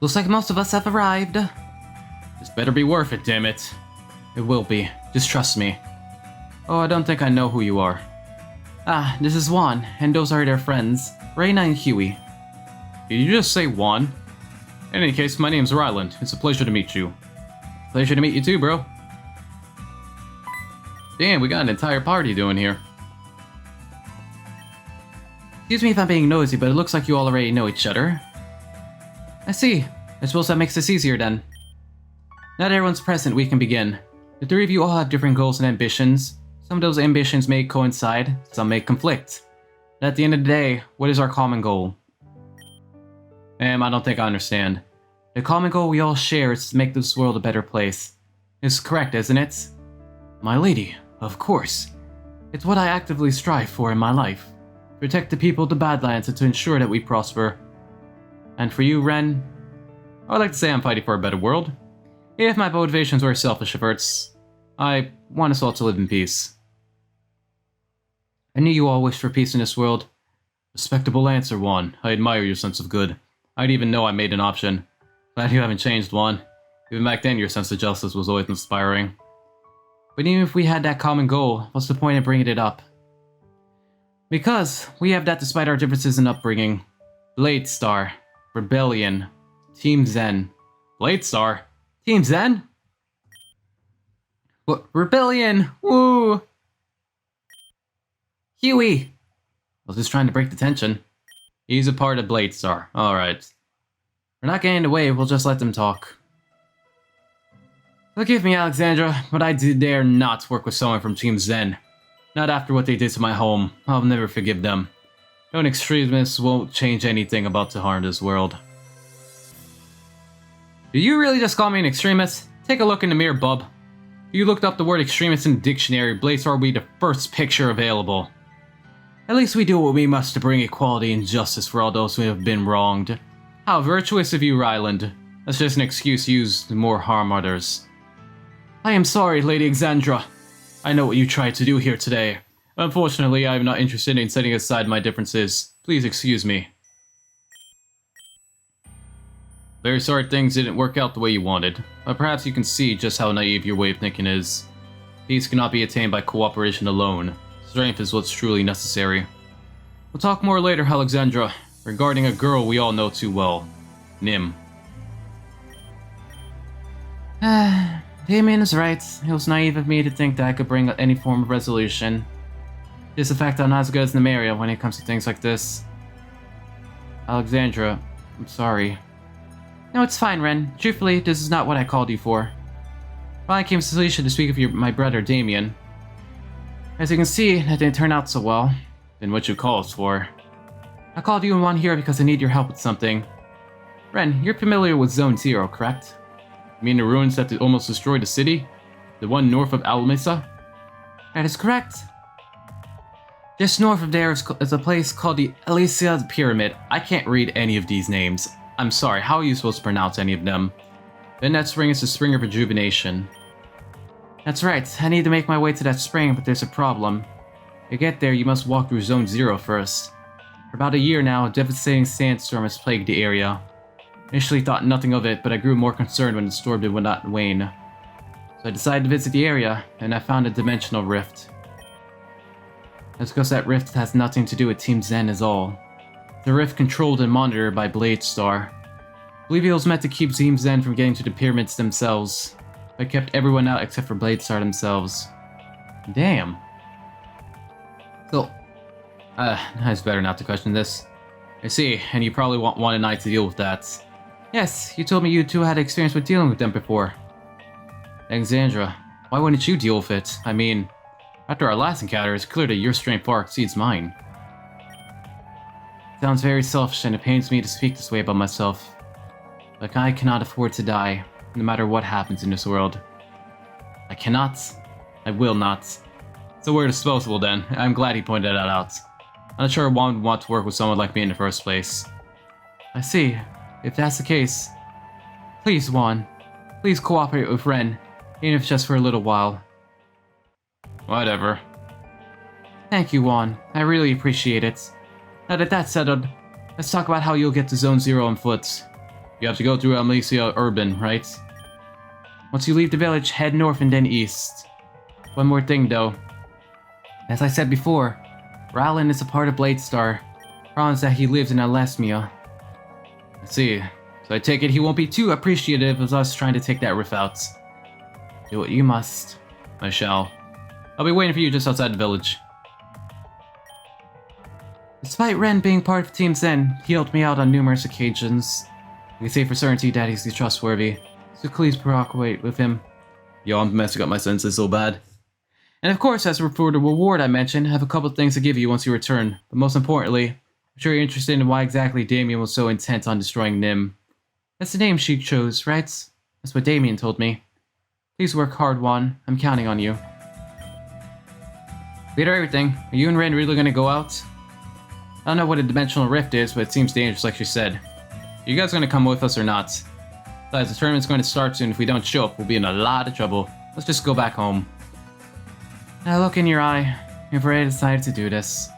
Looks like most of us have arrived. This better be worth it, damn it. It will be. Just trust me. Oh, I don't think I know who you are. Ah, this is Juan, and those are their friends, Reina and Huey. Did you just say Juan? In any case, my name's Ryland. It's a pleasure to meet you. Pleasure to meet you too, bro. Damn, we got an entire party doing here. Excuse me if I'm being nosy, but it looks like you all already know each other. I see. I suppose that makes this easier then. Now that everyone's present, we can begin. The three of you all have different goals and ambitions. Some of those ambitions may coincide, some may conflict. But at the end of the day, what is our common goal? I don't think I understand. The common goal we all share is to make this world a better place. It's correct, isn't it? My lady, of course. It's what I actively strive for in my life. Protect the people of the Badlands and to ensure that we prosper. And for you, Ren? I'd like to say I'm fighting for a better world. If my motivations were selfish efforts, I want us all to live in peace. I knew you all wished for peace in this world. Respectable answer, Juan. I admire your sense of good. I didn't even know I made an option. Glad you haven't changed, Juan. Even back then, your sense of justice was always inspiring. But even if we had that common goal, what's the point of bringing it up? Because we have that despite our differences in upbringing. Blade Star, Rebellion, Team Xen. Blade Star? Team Xen? What? Rebellion! Woo! Huey! I was just trying to break the tension. He's a part of Blade Star. Alright. We're not getting in the way, we'll just let them talk. Forgive me, Alexandra, but I dare not work with someone from Team Xen. Not after what they did to my home. I'll never forgive them. Known extremists won't change anything about to harm this world. Did you really just call me an extremist? Take a look in the mirror, bub. If you looked up the word extremist in the dictionary, Blade Star will be the first picture available. At least we do what we must to bring equality and justice for all those who have been wronged. How virtuous of you, Ryland. That's just an excuse used to more harm others. I am sorry, Lady Alexandra. I know what you tried to do here today. Unfortunately, I am not interested in setting aside my differences. Please excuse me. Very sorry things didn't work out the way you wanted, but perhaps you can see just how naive your way of thinking is. Peace cannot be attained by cooperation alone. Strength is what's truly necessary. We'll talk more later, Alexandra, regarding a girl we all know too well. Nim. Damien is right. It was naive of me to think that I could bring any form of resolution. Just the fact I'm not as good as Nymeria when it comes to things like this. Alexandra, I'm sorry. No, it's fine, Ren. Truthfully, this is not what I called you for. Well, I came to Celicia to speak of my brother, Damien. As you can see, that didn't turn out so well. Then what you called for? I called you and Juan here because I need your help with something. Ren, you're familiar with Zone Zero, correct? You mean the ruins that almost destroyed the city? The one north of Almisa? That is correct. Just north of there is a place called the Elysia Pyramid. I can't read any of these names. I'm sorry, how are you supposed to pronounce any of them? Then that spring is the Spring of Rejuvenation. That's right, I need to make my way to that spring, but there's a problem. To get there, you must walk through Zone Zero first. For about a year now, a devastating sandstorm has plagued the area. Initially thought nothing of it, but I grew more concerned when the storm would not wane. So I decided to visit the area, and I found a dimensional rift. That's because that rift has nothing to do with Team Xen at all. The rift controlled and monitored by Blade Star. I believe it was meant to keep Team Xen from getting to the pyramids themselves, but kept everyone out except for Blade Star themselves. Damn. So, it's better not to question this. I see, and you probably want Juan and I to deal with that. Yes, you told me you two had experience with dealing with them before. Alexandra, why wouldn't you deal with it? I mean, after our last encounter, it's clear that your strength far exceeds mine. Sounds very selfish, and it pains me to speak this way about myself. But I cannot afford to die, no matter what happens in this world. I cannot. I will not. So we're disposable then. I'm glad he pointed that out. I'm not sure Juan would want to work with someone like me in the first place. I see. If that's the case, please, Juan. Please cooperate with Ren, even if just for a little while. Whatever. Thank you, Juan. I really appreciate it. Now that that's settled, let's talk about how you'll get to Zone Zero on foot. You have to go through Amnesia Urban, right? Once you leave the village, head north and then east. One more thing, though. As I said before, Ryland is a part of Bladestar. Problem is that he lives in Alesmia. I see. So I take it he won't be too appreciative of us trying to take that riff out. Do what you must. I shall. I'll be waiting for you just outside the village. Despite Ren being part of Team Xen, he helped me out on numerous occasions. I can say for certainty that he's trustworthy, so please cooperate with him. Yo, I'm messing up my senses so bad. And of course, as for the reward I mentioned, I have a couple of things to give you once you return. But most importantly, I'm sure you're interested in why exactly Damien was so intent on destroying Nim. That's the name she chose, right? That's what Damien told me. Please work hard, Juan. I'm counting on you. Later, everything. Are you and Ren really gonna go out? I don't know what a dimensional rift is, but it seems dangerous like she said. Are you guys gonna come with us or not? Besides, the tournament's going to start soon. If we don't show up, we'll be in a lot of trouble. Let's just go back home. Now look in your eye. You've already decided to do this.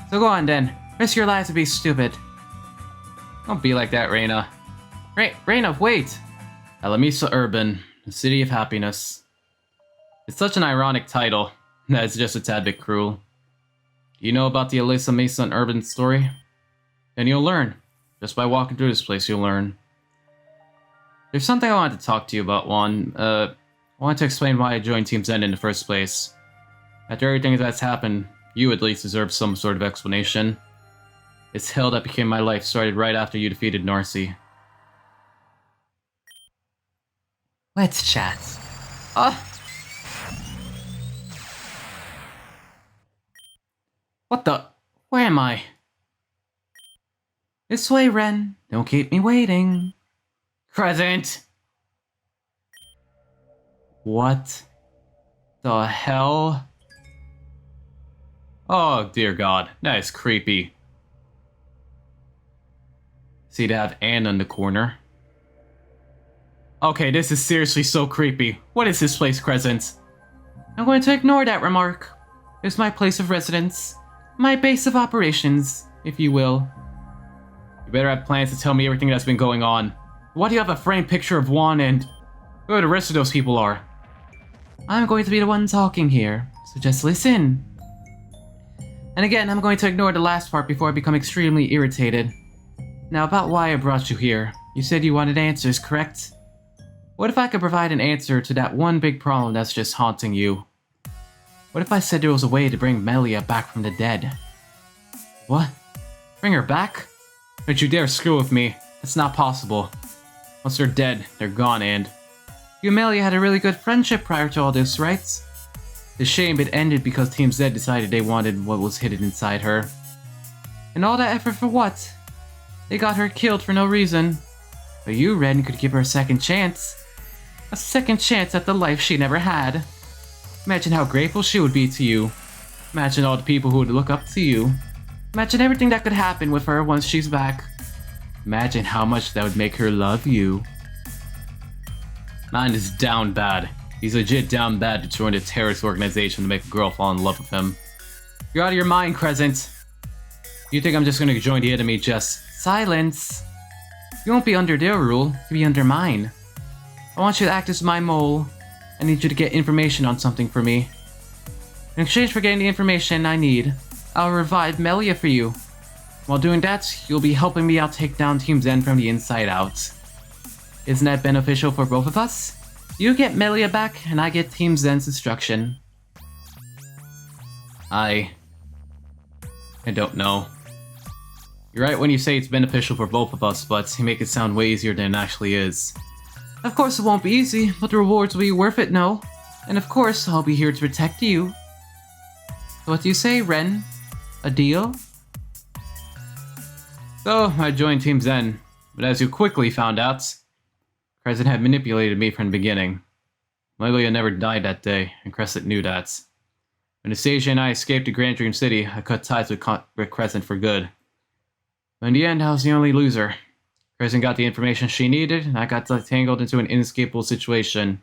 So go on then. Risk your life to be stupid. Don't be like that, Reina. Reina, wait! Alamisa Urban, the City of Happiness. It's such an ironic title that it's just a tad bit cruel. You know about the Alyssa Mason Urban story? Then you'll learn. Just by walking through this place, you'll learn. There's something I wanted to talk to you about, Juan. I wanted to explain why I joined Team Xen in the first place. After everything that's happened, you at least deserve some sort of explanation. This hell that became my life started right after you defeated Narcy. Let's chat. What the? Where am I? This way, Ren. Don't keep me waiting. Crescent! What the hell? Oh, dear God. That is creepy. See, to have Anna in the corner. Okay, this is seriously so creepy. What is this place, Crescent? I'm going to ignore that remark. It's my place of residence. My base of operations, if you will. You better have plans to tell me everything that's been going on. Why do you have a framed picture of Juan and who the rest of those people are? I'm going to be the one talking here, so just listen. And again, I'm going to ignore the last part before I become extremely irritated. Now about why I brought you here. You said you wanted answers, correct? What if I could provide an answer to that one big problem that's just haunting you? What if I said there was a way to bring Melia back from the dead? What? Bring her back? Don't you dare screw with me. It's not possible. Once they're dead, they're gone, and you and Melia had a really good friendship prior to all this, right? It's a shame it ended because Team Xen decided they wanted what was hidden inside her. And all that effort for what? They got her killed for no reason. But you, Ren, could give her a second chance. A second chance at the life she never had. Imagine how grateful she would be to you. Imagine all the people who would look up to you. Imagine everything that could happen with her once she's back. Imagine how much that would make her love you. Man is down bad. He's legit down bad to join a terrorist organization to make a girl fall in love with him. You're out of your mind, Crescent. You think I'm just gonna join the enemy just... Silence. You won't be under their rule, you'll be under mine. I want you to act as my mole. I need you to get information on something for me. In exchange for getting the information I need, I'll revive Melia for you. While doing that, you'll be helping me out take down Team Xen from the inside out. Isn't that beneficial for both of us? You get Melia back, and I get Team Xen's destruction. I don't know. You're right when you say it's beneficial for both of us, but you make it sound way easier than it actually is. Of course it won't be easy, but the rewards will be worth it, no? And of course, I'll be here to protect you. So what do you say, Ren? A deal? So, I joined Team Xen, but as you quickly found out, Crescent had manipulated me from the beginning. Melia never died that day, and Crescent knew that. When Anastasia and I escaped to Grand Dream City, I cut ties with Crescent for good. But in the end, I was the only loser. Crescent got the information she needed, and I got tangled into an inescapable situation.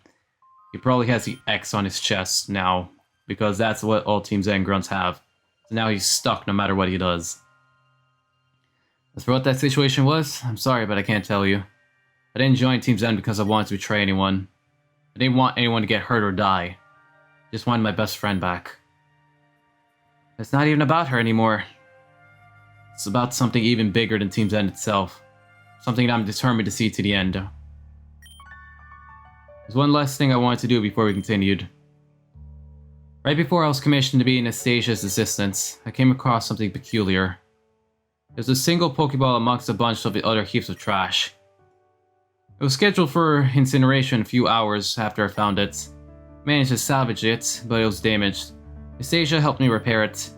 He probably has the X on his chest now, because that's what all Team Xen grunts have. So now he's stuck no matter what he does. As for what that situation was, I'm sorry, but I can't tell you. I didn't join Team Xen because I wanted to betray anyone. I didn't want anyone to get hurt or die. Just wanted my best friend back. It's not even about her anymore. It's about something even bigger than Team Xen itself. Something that I'm determined to see to the end. There's one last thing I wanted to do before we continued. Right before I was commissioned to be Anastasia's assistant, I came across something peculiar. There's a single Pokeball amongst a bunch of the other heaps of trash. It was scheduled for incineration a few hours after I found it. Managed to salvage it, but it was damaged. Anastasia helped me repair it.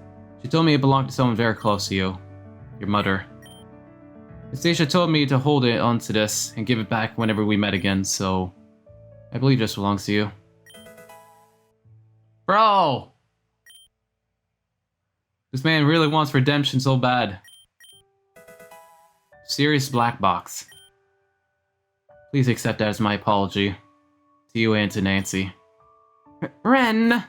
She told me it belonged to someone very close to you. Your mother. Anastasia told me to hold it onto this and give it back whenever we met again, so I believe this belongs to you. Bro! This man really wants redemption so bad. Serious black box. Please accept that as my apology. To you and to Nancy. Ren!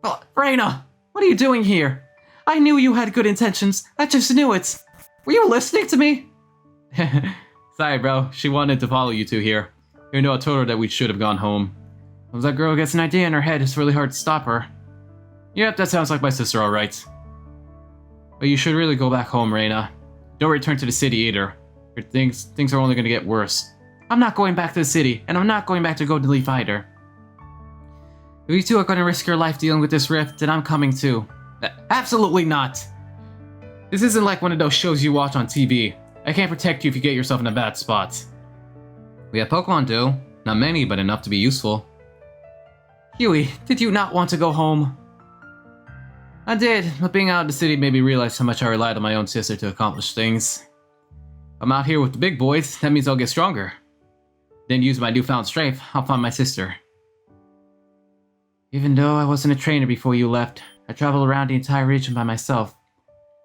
Oh, Reina! What are you doing here? I knew you had good intentions. I just knew it. Were you listening to me? Sorry, bro. She wanted to follow you two here. Even though I told her that we should have gone home. If that girl gets an idea in her head, it's really hard to stop her. Yep, that sounds like my sister, alright. But you should really go back home, Reina. Don't return to the city either. Things are only gonna get worse. I'm not going back to the city, and I'm not going back to Golden Leaf either. If you two are going to risk your life dealing with this rift, then I'm coming too. Absolutely not! This isn't like one of those shows you watch on TV. I can't protect you if you get yourself in a bad spot. We have Pokemon too. Not many, but enough to be useful. Huey, did you not want to go home? I did, but being out of the city made me realize how much I relied on my own sister to accomplish things. I'm out here with the big boys, that means I'll get stronger. Then use my newfound strength, I'll find my sister. Even though I wasn't a trainer before you left, I traveled around the entire region by myself.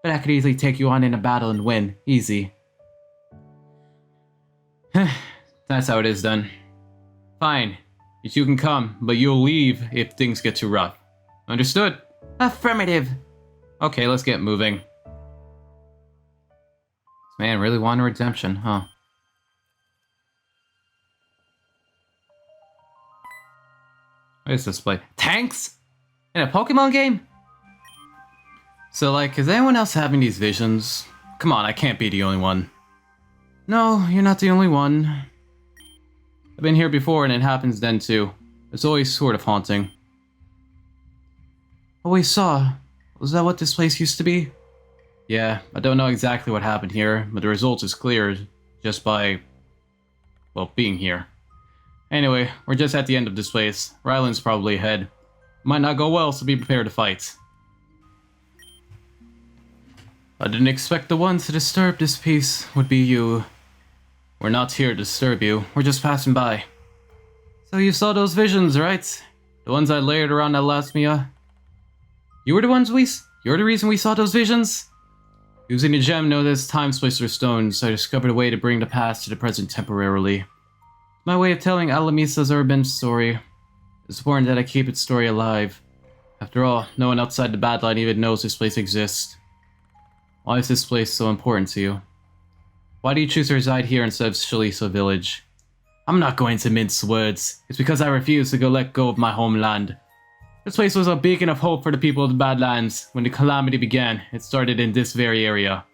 But I could easily take you on in a battle and win, easy. That's how it is then. Fine, you two can come, but you'll leave if things get too rough. Understood? Affirmative. Okay, let's get moving. This man really wanted redemption, huh? What is this play? Tanks? In a Pokemon game? So, like, is anyone else having these visions? Come on, I can't be the only one. No, you're not the only one. I've been here before and it happens then too. It's always sort of haunting. Always saw. Was that what this place used to be? Yeah, I don't know exactly what happened here, but the result is clear just by, well, being here. Anyway, we're just at the end of this place. Ryland's probably ahead. Might not go well, so be prepared to fight. I didn't expect the ones to disturb this peace would be you. We're not here to disturb you, we're just passing by. So you saw those visions, right? The ones I layered around Alasmia? You're the reason we saw those visions? Using the gem known as Time Splicer Stones, I discovered a way to bring the past to the present temporarily. My way of telling Alamisa's urban story. It's important that I keep its story alive. After all, no one outside the Badline even knows this place exists. Why is this place so important to you? Why do you choose to reside here instead of Shaliso Village? I'm not going to mince words. It's because I refuse to let go of my homeland. This place was a beacon of hope for the people of the Badlands. When the calamity began, it started in this very area.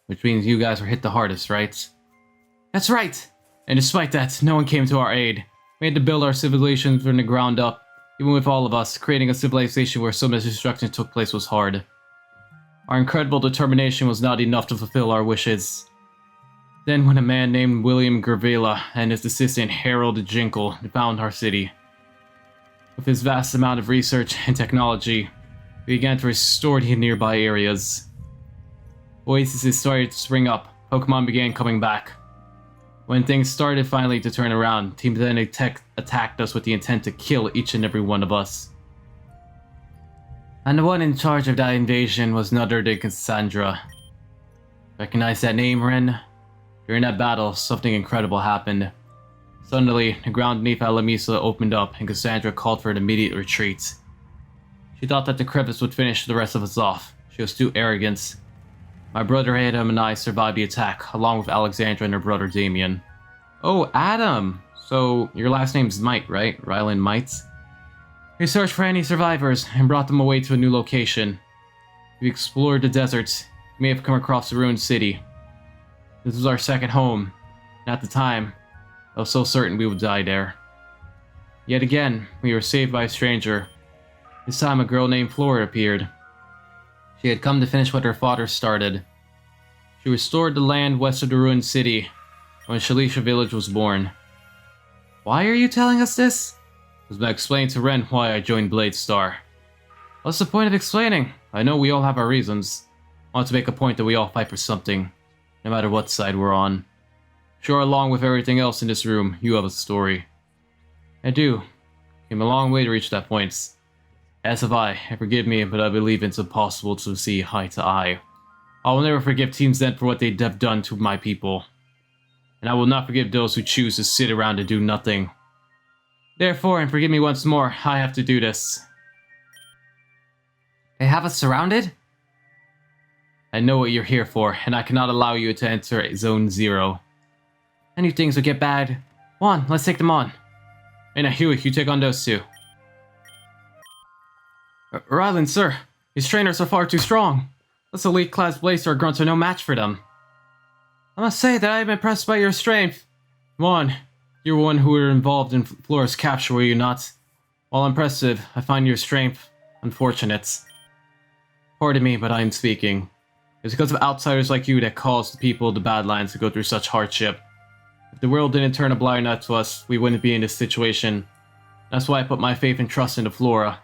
Which means you guys were hit the hardest, right? That's right! And despite that, no one came to our aid. We had to build our civilization from the ground up. Even with all of us, creating a civilization where so much destruction took place was hard. Our incredible determination was not enough to fulfill our wishes. Then when a man named William Gravela and his assistant Harold Jinkle found our city. With his vast amount of research and technology, we began to restore the nearby areas. Oases started to spring up, Pokemon began coming back. When things started finally to turn around, Team Xen attacked us with the intent to kill each and every one of us. And the one in charge of that invasion was none other than Cassandra. Recognize that name, Ren? During that battle, something incredible happened. Suddenly, the ground beneath Alamisa opened up and Cassandra called for an immediate retreat. She thought that the crevice would finish the rest of us off. She was too arrogant. My brother Adam and I survived the attack, along with Alexandra and her brother Damien. Oh, Adam! So, your last name's Might, right? Ryland Might? We searched for any survivors and brought them away to a new location. We explored the deserts. We may have come across a ruined city. This was our second home, and at the time, I was so certain we would die there. Yet again, we were saved by a stranger. This time a girl named Flora appeared. She had come to finish what her father started. She restored the land west of the ruined city when Shalisha village was born. Why are you telling us this? I was going to explain to Ren why I joined Bladestar. What's the point of explaining? I know we all have our reasons. I want to make a point that we all fight for something, no matter what side we're on. Sure, along with everything else in this room, you have a story. I do. Came a long way to reach that point. As have I, and forgive me, but I believe it's impossible to see eye to eye. I will never forgive Team Xen for what they have done to my people. And I will not forgive those who choose to sit around and do nothing. Therefore, and forgive me once more, I have to do this. They have us surrounded? I know what you're here for, and I cannot allow you to enter Zone 0. I knew things would get bad. Come on, let's take them on. Hey now, Huey, you take on those two. Ryland, sir, these trainers are far too strong. This elite class Blazer grunts are no match for them. I must say that I am impressed by your strength. Come on, you're one who were involved in Flora's capture, were you not? While impressive, I find your strength unfortunate. Pardon me, but I am speaking. It's because of outsiders like you that caused the people of the Badlands to go through such hardship. If the world didn't turn a blind eye to us, we wouldn't be in this situation. That's why I put my faith and trust into Flora.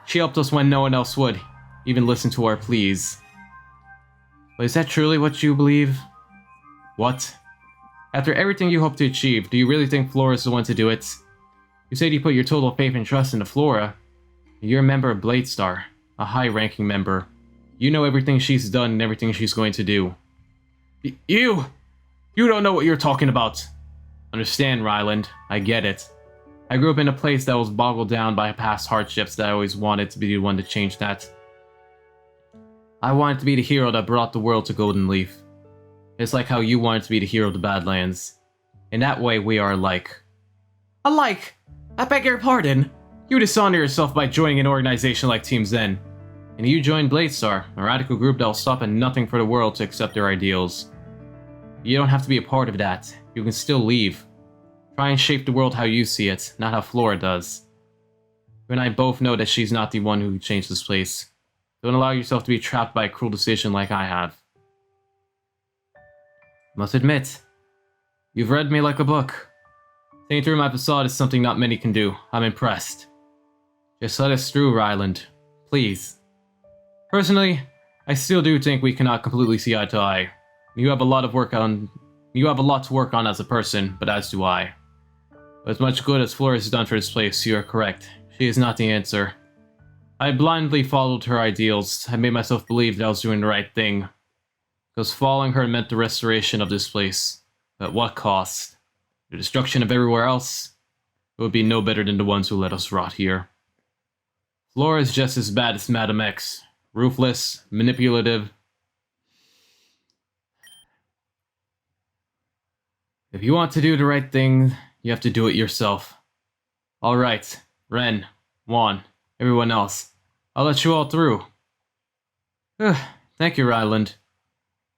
She helped us when no one else would, even listen to our pleas. But is that truly what you believe? What? After everything you hope to achieve, do you really think Flora is the one to do it? You said you put your total faith and trust into Flora. You're a member of Bladestar, a high-ranking member. You know everything she's done and everything she's going to do. You don't know what you're talking about. Understand, Ryland. I get it. I grew up in a place that was boggled down by past hardships that I always wanted to be the one to change that. I wanted to be the hero that brought the world to Golden Leaf. It's like how you wanted to be the hero of the Badlands. In that way, we are alike. Alike? I beg your pardon. You dishonor yourself by joining an organization like Team Xen. And you joined Bladestar, a radical group that will stop at nothing for the world to accept their ideals. You don't have to be a part of that. You can still leave. Try and shape the world how you see it, not how Flora does. You and I both know that she's not the one who changed this place. Don't allow yourself to be trapped by a cruel decision like I have. Must admit, you've read me like a book. Seeing through my facade is something not many can do. I'm impressed. Just let us through, Ryland. Please. Personally, I still do think we cannot completely see eye to eye. You have a lot to work on as a person, but as do I. But as much good as Flora has done for this place, you are correct. She is not the answer. I blindly followed her ideals. I made myself believe that I was doing the right thing. Because following her meant the restoration of this place. But at what cost? The destruction of everywhere else? It would be no better than the ones who let us rot here. Flora is just as bad as Madam X. Ruthless, manipulative. If you want to do the right thing, you have to do it yourself. Alright, Ren, Juan, everyone else. I'll let you all through. Thank you, Ryland.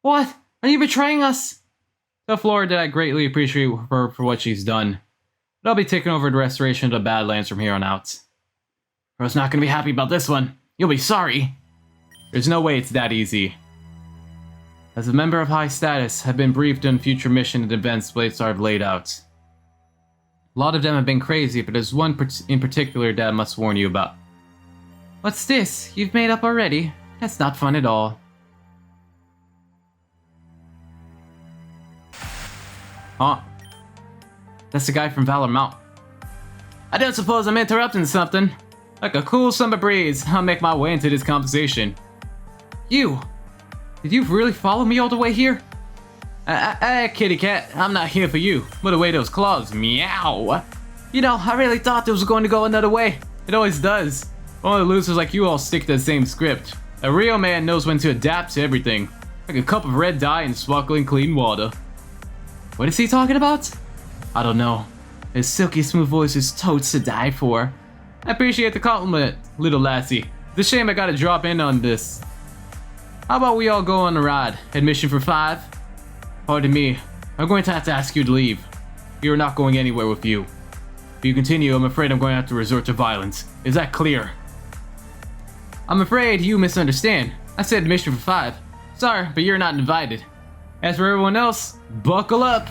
What? Are you betraying us? Tell Flora that I greatly appreciate her for what she's done. But I'll be taking over the restoration of the Badlands from here on out. Flora's not gonna be happy about this one. You'll be sorry. There's no way it's that easy. As a member of high status, I've been briefed on future mission and events Bladestar have laid out. A lot of them have been crazy, but there's one in particular that I must warn you about. What's this? You've made up already? That's not fun at all. Huh? That's the guy from Valor Mount. I don't suppose I'm interrupting something. Like a cool summer breeze, I'll make my way into this conversation. You! Did you really follow me all the way here? Kitty cat, I'm not here for you. Put away those claws, meow! You know, I really thought this was going to go another way. It always does. Only losers like you all stick to the same script. A real man knows when to adapt to everything. Like a cup of red dye and sparkling clean water. What is he talking about? I don't know. His silky smooth voice is totes to die for. I appreciate the compliment, little lassie. It's a shame I gotta drop in on this. How about we all go on a ride? Admission for 5? Pardon me, I'm going to have to ask you to leave. We are not going anywhere with you. If you continue, I'm afraid I'm going to have to resort to violence. Is that clear? I'm afraid you misunderstand. I said admission for 5. Sorry, but you're not invited. As for everyone else, buckle up!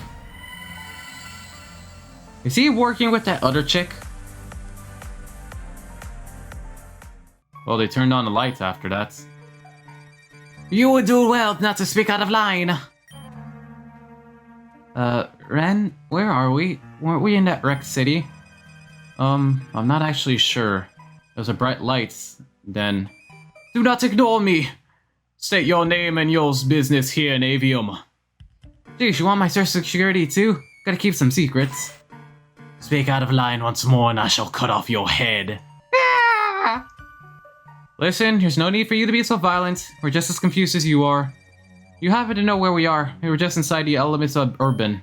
Is he working with that other chick? Well, they turned on the lights after that. You would do well not to speak out of line. Ren, where are we? Weren't we in that wrecked city? I'm not actually sure. There's a bright lights, then... Do not ignore me! State your name and your business here in Avium. Geez, you want my social security too? Gotta keep some secrets. Speak out of line once more and I shall cut off your head. Listen, there's no need for you to be so violent. We're just as confused as you are. You happen to know where we are. We were just inside the Alamisa Urban.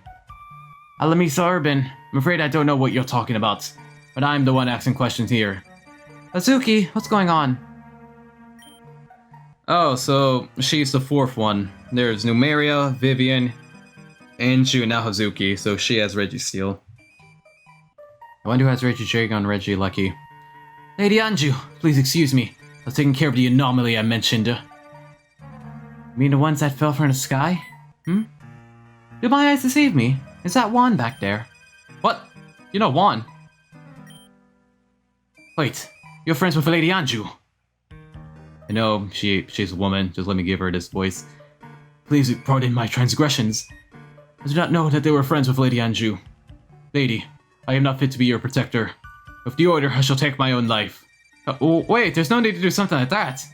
Alamisa Urban? I'm afraid I don't know what you're talking about. But I'm the one asking questions here. Azuki, what's going on? Oh, so she's the 4th one. There's Numeria, Vivian, Anju, and now Hazuki, so she has Registeel. I wonder who has Regidragon and Reggie Lucky. Lady Anju, please excuse me. I was taking care of the anomaly I mentioned. You mean the ones that fell from the sky? Hmm? Did my eyes deceive me? Is that Juan back there? What? You know Juan? Wait, you're friends with Lady Anju? I know, she's a woman. Just let me give her this voice. Please pardon my transgressions. I did not know that they were friends with Lady Anju. Lady, I am not fit to be your protector. With the order, I shall take my own life. Oh, wait, there's no need to do something like that.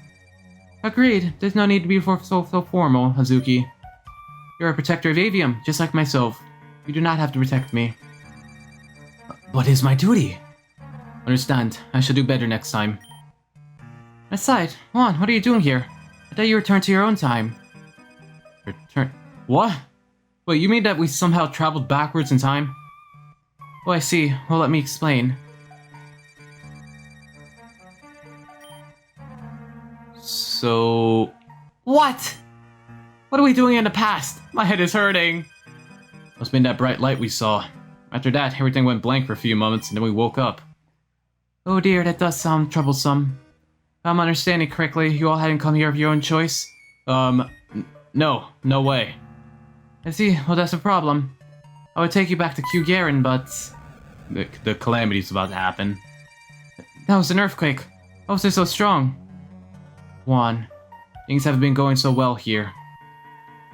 Agreed, there's no need to be so formal, Hazuki. You're a protector of Avium, just like myself. You do not have to protect me. What is my duty? Understand, I shall do better next time. Aside, Juan, what are you doing here? I thought you returned to your own time. Return? What? Wait, you mean that we somehow traveled backwards in time? Oh, I see. Well, let me explain. So... What? What are we doing in the past? My head is hurting. Must have been that bright light we saw. After that, everything went blank for a few moments and then we woke up. Oh dear, that does sound troublesome. If I'm understanding correctly, you all hadn't come here of your own choice? No way. I see, well that's a problem. I would take you back to Q Garen, but... The calamity's about to happen. That was an earthquake. How was it so strong? Juan, things haven't been going so well here.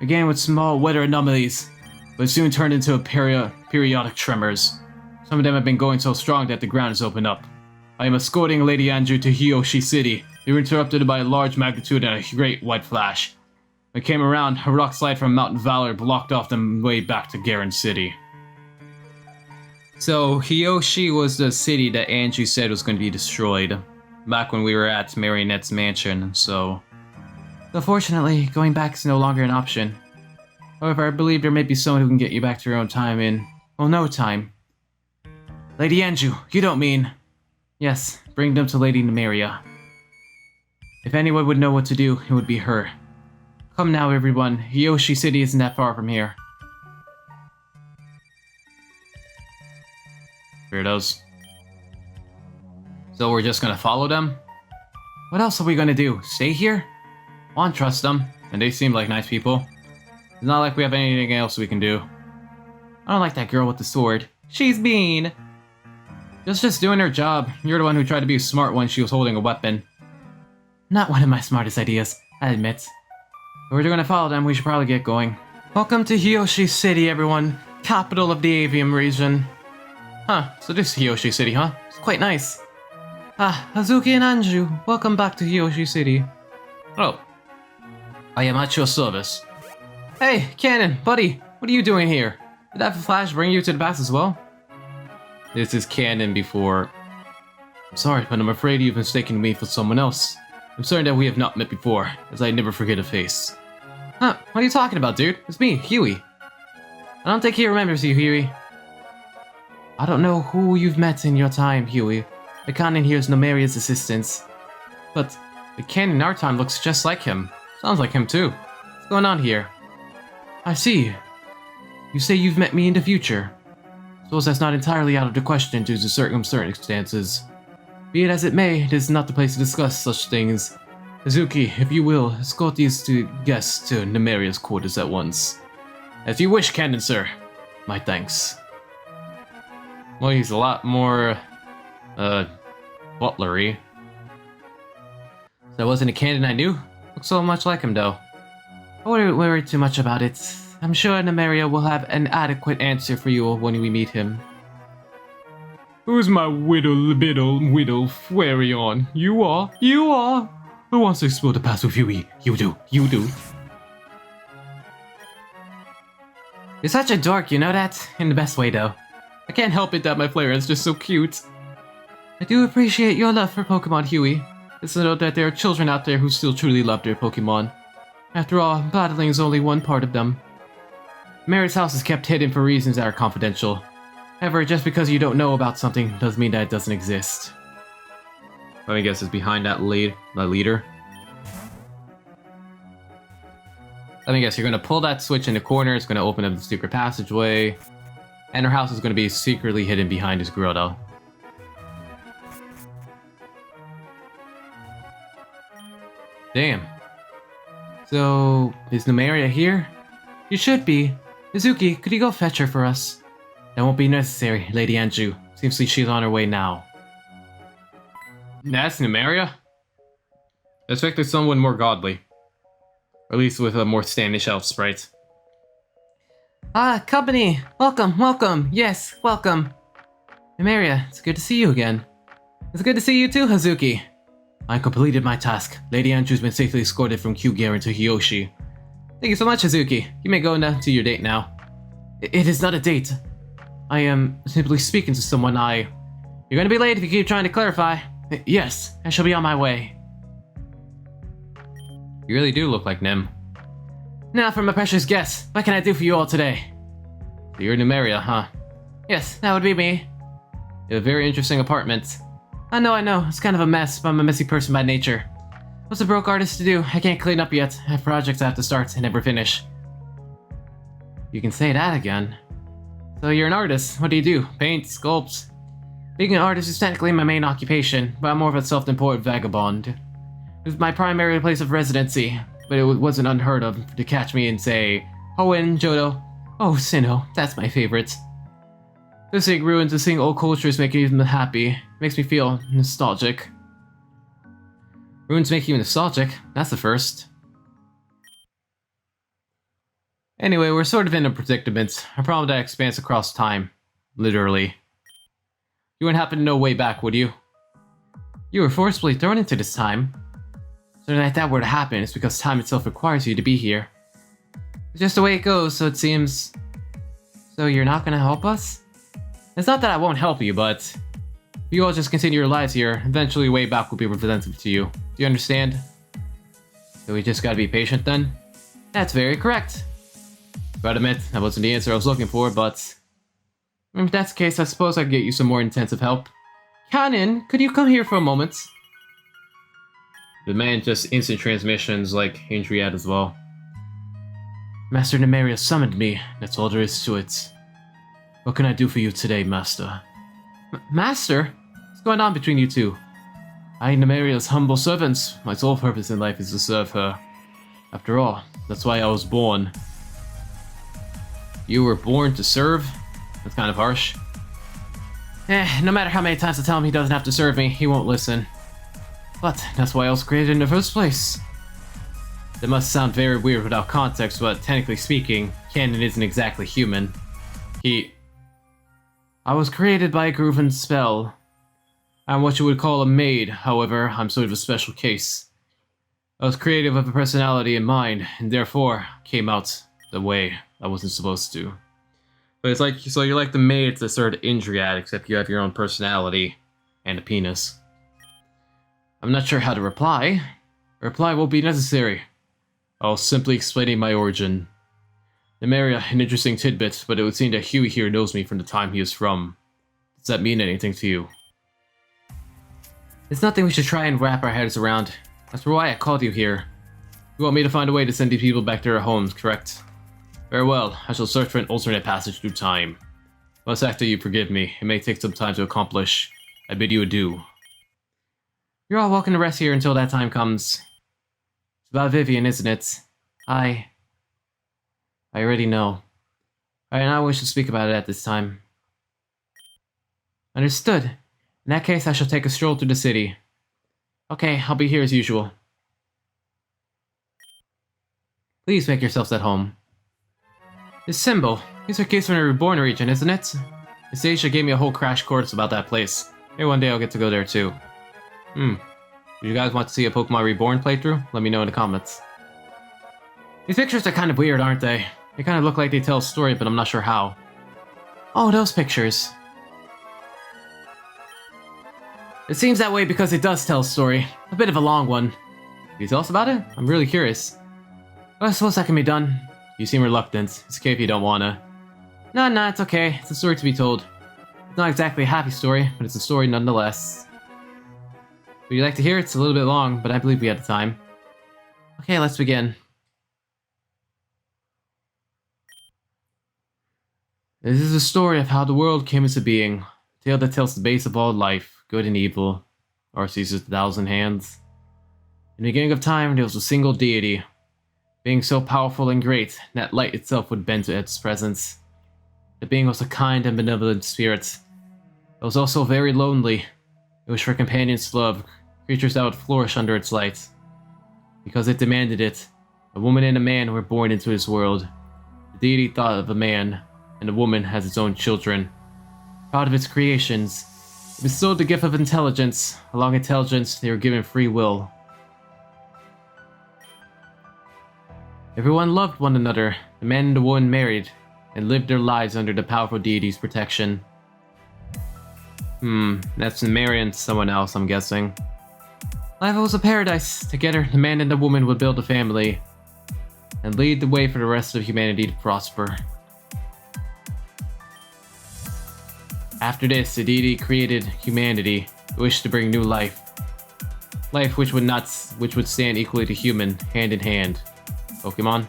Began with small weather anomalies, but soon turned into periodic tremors. Some of them have been going so strong that the ground has opened up. I am escorting Lady Anju to Hiyoshi City. They were interrupted by a large magnitude and a great white flash. I came around, a rock slide from Mountain Valor blocked off the way back to Garen City. So, Hiyoshi was the city that Anju said was going to be destroyed. Back when we were at Marionette's mansion, so... Fortunately, going back is no longer an option. However, I believe there may be someone who can get you back to your own time in... well, no time. Lady Anju, you don't mean... Yes, bring them to Lady Numeria. If anyone would know what to do, it would be her. Come now, everyone. Hiyoshi City isn't that far from here. Weirdos. So we're just gonna follow them? What else are we gonna do? Stay here? I don't trust them, and they seem like nice people. It's not like we have anything else we can do. I don't like that girl with the sword. She's mean. Just doing her job. You're the one who tried to be smart when she was holding a weapon. Not one of my smartest ideas, I admit. If we're gonna follow them, we should probably get going. Welcome to Hiyoshi City, everyone. Capital of the Avium region. Huh, so this is Hiyoshi City, huh? It's quite nice. Ah, Hazuki and Anju, welcome back to Hiyoshi City. Oh. I am at your service. Hey, Cannon, buddy, what are you doing here? Did that flash bring you to the past as well? This is canon before... I'm sorry, but I'm afraid you've mistaken me for someone else. I'm certain that we have not met before, as I never forget a face. Huh, what are you talking about, dude? It's me, Huey. I don't think he remembers you, Huey. I don't know who you've met in your time, Huey. The canon here is Nomaria's assistant. But the canon in our time looks just like him. Sounds like him too. What's going on here? I see. You say you've met me in the future. Suppose that's not entirely out of the question due to circumstances. Be it as it may, it is not the place to discuss such things. Hazuki, if you will, escort these two guests to Nomaria's quarters at once. As you wish, Canon Sir. My thanks. Well, he's a lot more, butlery. That wasn't a canon I knew. Looks so much like him, though. I wouldn't worry too much about it. I'm sure Nomaria will have an adequate answer for you when we meet him. Who's my whittle Flareon? You are? You are? Who wants to explore the past with Huey? You do. You do. You're such a dork, you know that? In the best way, though. I can't help it that my Flareon's just so cute. I do appreciate your love for Pokemon, Huey. It's to note that there are children out there who still truly love their Pokemon. After all, battling is only one part of them. Mary's house is kept hidden for reasons that are confidential. However, just because you don't know about something doesn't mean that it doesn't exist. Let me guess, it's behind that leader. Let me guess, you're gonna pull that switch in the corner, it's gonna open up the secret passageway, and her house is gonna be secretly hidden behind this grotto. Damn. So, is Nomaria here? You should be. Mizuki, could you go fetch her for us? That won't be necessary, Lady Anju. Seems like she's on her way now. That's Nomaria? I expected someone more godly. Or at least with a more Standish elf sprite. Ah, company! Welcome, welcome! Yes, welcome! Nomaria, it's good to see you again. It's good to see you too, Hazuki. I completed my task. Lady Anju's been safely escorted from Kyugera to Hiyoshi. Thank you so much, Hazuki. You may go to your date now. It is not a date. I am simply speaking to someone You're gonna be late if you keep trying to clarify. Yes, I shall be on my way. You really do look like Nim. Now for my precious guest. What can I do for you all today? So you're Nomaria, huh? Yes, that would be me. You have a very interesting apartment. I know. It's kind of a mess, but I'm a messy person by nature. What's a broke artist to do? I can't clean up yet. I have projects I have to start and never finish. You can say that again. So you're an artist. What do you do? Paint? Sculpt? Being an artist is technically my main occupation, but I'm more of a self-employed vagabond. It was my primary place of residency, but it wasn't unheard of to catch me and say, Hoenn, Johto. Oh, Sinnoh, that's my favorite. Visiting ruins and seeing old cultures make me even happy. It makes me feel nostalgic. Ruins make you nostalgic? That's the first. Anyway, we're sort of in a predicament. A problem that expands across time. Literally. You wouldn't happen to know way back, would you? You were forcibly thrown into this time. So that if that were to happen, it's because time itself requires you to be here. It's just the way it goes, so it seems... So you're not gonna help us? It's not that I won't help you, but... If you all just continue your lives here, eventually way back will be representative to you. Do you understand? So we just gotta be patient then? That's very correct. Gotta admit, that wasn't the answer I was looking for, but... If that's the case, I suppose I could get you some more intensive help. Kanin, could you come here for a moment? The man just instant transmissions like Andriad as well. Master Nomaria summoned me, that's all there is to it. What can I do for you today, Master? Master? What's going on between you two? I am Nomaria's humble servant. My sole purpose in life is to serve her. After all, that's why I was born. You were born to serve? That's kind of harsh. No matter how many times I tell him he doesn't have to serve me, he won't listen. But that's why I was created in the first place. That must sound very weird without context, but technically speaking, Canon isn't exactly human. I was created by a Grooven spell. I'm what you would call a maid, however, I'm sort of a special case. I was creative of a personality in mind, and therefore came out the way I wasn't supposed to. But it's like, so you're like the maid to sort of Indriad, except you have your own personality and a penis. I'm not sure how to reply. A reply won't be necessary. I'll simply explaining my origin. Nymeria, an interesting tidbit, but it would seem that Huey here knows me from the time he is from. Does that mean anything to you? It's nothing we should try and wrap our heads around. That's why I called you here. You want me to find a way to send these people back to their homes, correct? Very well, I shall search for an alternate passage through time. Once after you forgive me, it may take some time to accomplish. I bid you adieu. You're all welcome to rest here until that time comes. It's about Vivian, isn't it? I already know. I do not wish to speak about it at this time. Understood. In that case, I shall take a stroll through the city. Okay, I'll be here as usual. Please make yourselves at home. This symbol. These are keys from the Reborn region, isn't it? Miss Asia gave me a whole crash course about that place. Maybe one day I'll get to go there too. Do you guys want to see a Pokemon Reborn playthrough? Let me know in the comments. These pictures are kind of weird, aren't they? They kind of look like they tell a story, but I'm not sure how. Oh, those pictures. It seems that way because it does tell a story. A bit of a long one. Can you tell us about it? I'm really curious. Well, I suppose that can be done. You seem reluctant. It's okay if you don't wanna. No, it's okay. It's a story to be told. It's not exactly a happy story, but it's a story nonetheless. Would you like to hear it? It's a little bit long, but I believe we have the time. Okay, let's begin. This is a story of how the world came into being. A tale that tells the base of all life, good and evil. Arceus' 1,000 hands. In the beginning of time, there was a single deity. Being so powerful and great, that light itself would bend to its presence. The being was a kind and benevolent spirit. It was also very lonely. It wished for companions to love, creatures that would flourish under its light. Because it demanded it, a woman and a man were born into this world. The deity thought of a man, and the woman has its own children. Proud of its creations, it bestowed the gift of intelligence. Along intelligence, they were given free will. Everyone loved one another. The man and the woman married, and lived their lives under the powerful deity's protection. That's Nymeria and someone else, I'm guessing. Life was a paradise. Together, the man and the woman would build a family, and lead the way for the rest of humanity to prosper. After this, the deity created humanity, wished to bring new life. Life which would stand equally to human, hand in hand. Pokemon.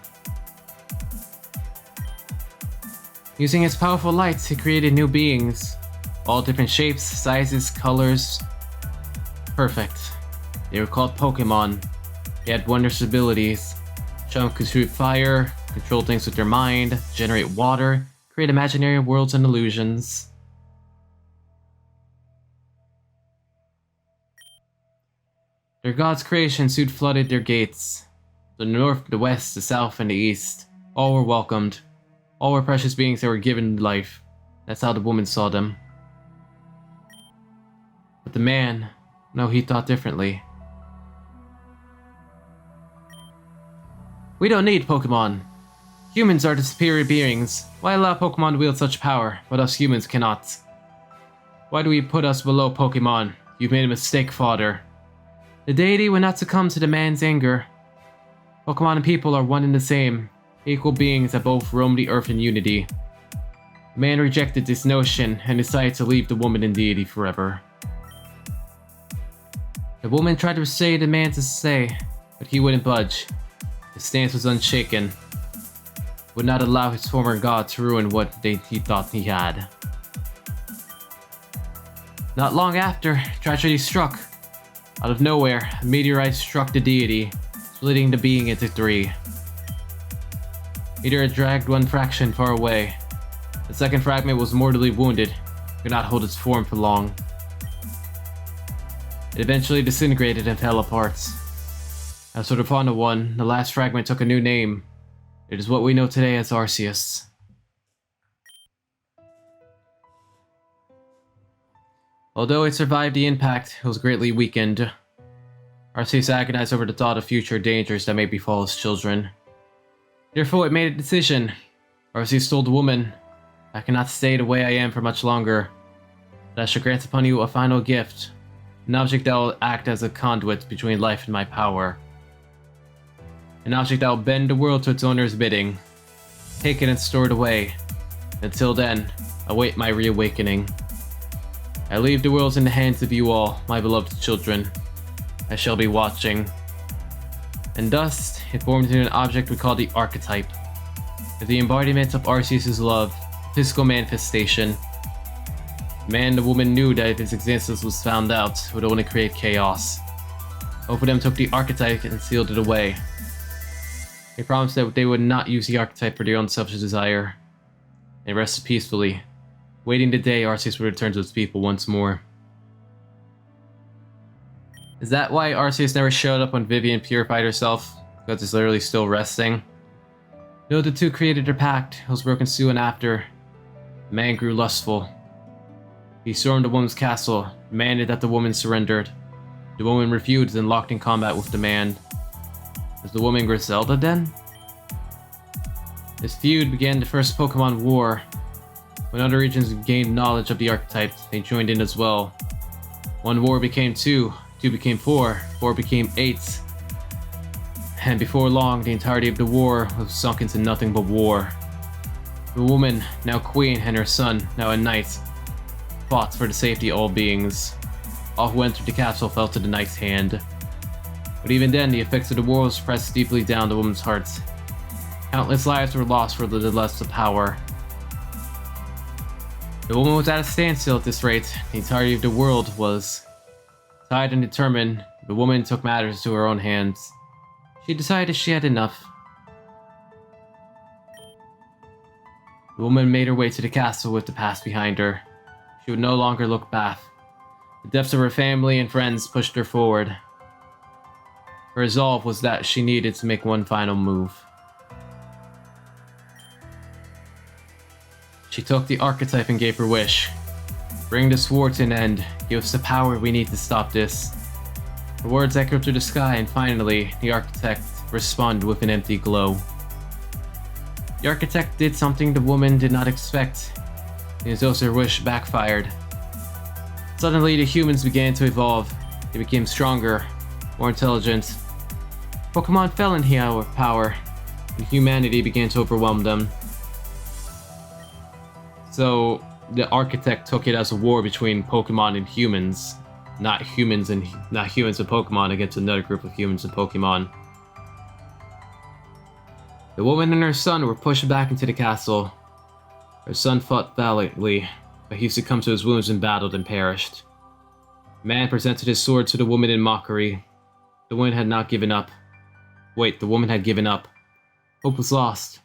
Using its powerful lights, he created new beings. All different shapes, sizes, colors. Perfect. They were called Pokemon. They had wondrous abilities. Some could shoot fire, control things with their mind, generate water, create imaginary worlds and illusions. Their god's creation soon flooded their gates. The north, the west, the south, and the east. All were welcomed. All were precious beings that were given life. That's how the woman saw them. But the man, no, he thought differently. We don't need Pokemon. Humans are the superior beings. Why allow Pokemon to wield such power, but us humans cannot? Why do we put us below Pokemon? You've made a mistake, father. The deity would not succumb to the man's anger. Pokemon and people are one and the same, equal beings that both roam the earth in unity. The man rejected this notion and decided to leave the woman and deity forever. The woman tried to persuade the man to stay, but he wouldn't budge. His stance was unshaken. Would not allow his former god to ruin what he thought he had. Not long after, tragedy struck. Out of nowhere, a meteorite struck the deity, splitting the being into 3. Meteor dragged one fraction far away. The second fragment was mortally wounded, could not hold its form for long. It eventually disintegrated and fell apart. As for the final one, the last fragment took a new name. It is what we know today as Arceus. Although it survived the impact, it was greatly weakened. Arceus agonized over the thought of future dangers that may befall his children. Therefore, it made a decision. Arceus told the woman, I cannot stay the way I am for much longer. But I shall grant upon you a final gift, an object that will act as a conduit between life and my power. An object that will bend the world to its owner's bidding. Take it and store it away. Until then, await my reawakening. I leave the world in the hands of you all, my beloved children. I shall be watching. And thus, it formed into an object we call the archetype. The embodiment of Arceus' love, physical manifestation. The man and the woman knew that if his existence was found out, it would only create chaos. Both of them took the archetype and sealed it away. They promised that they would not use the archetype for their own selfish desire. They rested peacefully, waiting the day Arceus would return to its people once more. Is that why Arceus never showed up when Vivian purified herself? Because it's literally still resting? Though the two created their pact, it was broken soon after. The man grew lustful. He stormed the woman's castle, demanded that the woman surrendered. The woman refused and locked in combat with the man. Was the woman Griselda then? This feud began the first Pokemon War. When other regions gained knowledge of the archetype, they joined in as well. One war became 2, 2 became 4, 4 became 8. And before long, the entirety of the war was sunk into nothing but war. The woman, now queen, and her son, now a knight, fought for the safety of all beings. All who entered the castle fell to the knight's hand. But even then, the effects of the war was pressed deeply down the woman's heart. Countless lives were lost for the lust of power. The woman was at a standstill at this rate. The entirety of the world was. Tired and determined, the woman took matters into her own hands. She decided she had enough. The woman made her way to the castle with the past behind her. She would no longer look back. The depths of her family and friends pushed her forward. Her resolve was that she needed to make one final move. She took the archetype and gave her wish. Bring this war to an end. Give us the power we need to stop this. Her words echoed through the sky, and finally, the architect responded with an empty glow. The architect did something the woman did not expect. It was also her wish backfired. Suddenly, the humans began to evolve. They became stronger, more intelligent. Pokemon fell in power, and humanity began to overwhelm them. So, the architect took it as a war between Pokemon and humans, not humans and Pokemon against another group of humans and Pokemon. The woman and her son were pushed back into the castle. Her son fought valiantly, but he succumbed to his wounds and battled and perished. The man presented his sword to the woman in mockery. The woman had not given up. Wait, the woman had given up. Hope was lost.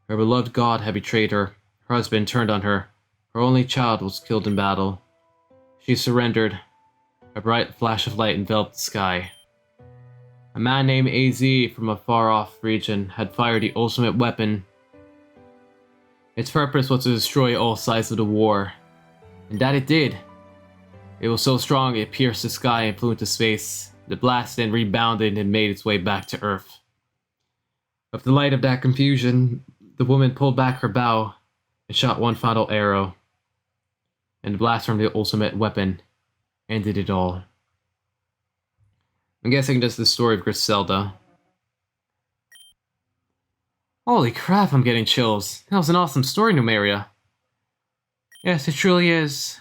Her beloved god had betrayed her. Her husband turned on her. Her only child was killed in battle. She surrendered. A bright flash of light enveloped the sky. A man named AZ from a far-off region had fired the ultimate weapon. Its purpose was to destroy all sides of the war. And that it did. It was so strong it pierced the sky and flew into space. The blast then rebounded and made its way back to Earth. With the light of that confusion, the woman pulled back her bow and shot one final arrow. And the blast from the ultimate weapon ended it all. I'm guessing this is the story of Griselda. Holy crap, I'm getting chills. That was an awesome story, Numeria. Yes, it truly is.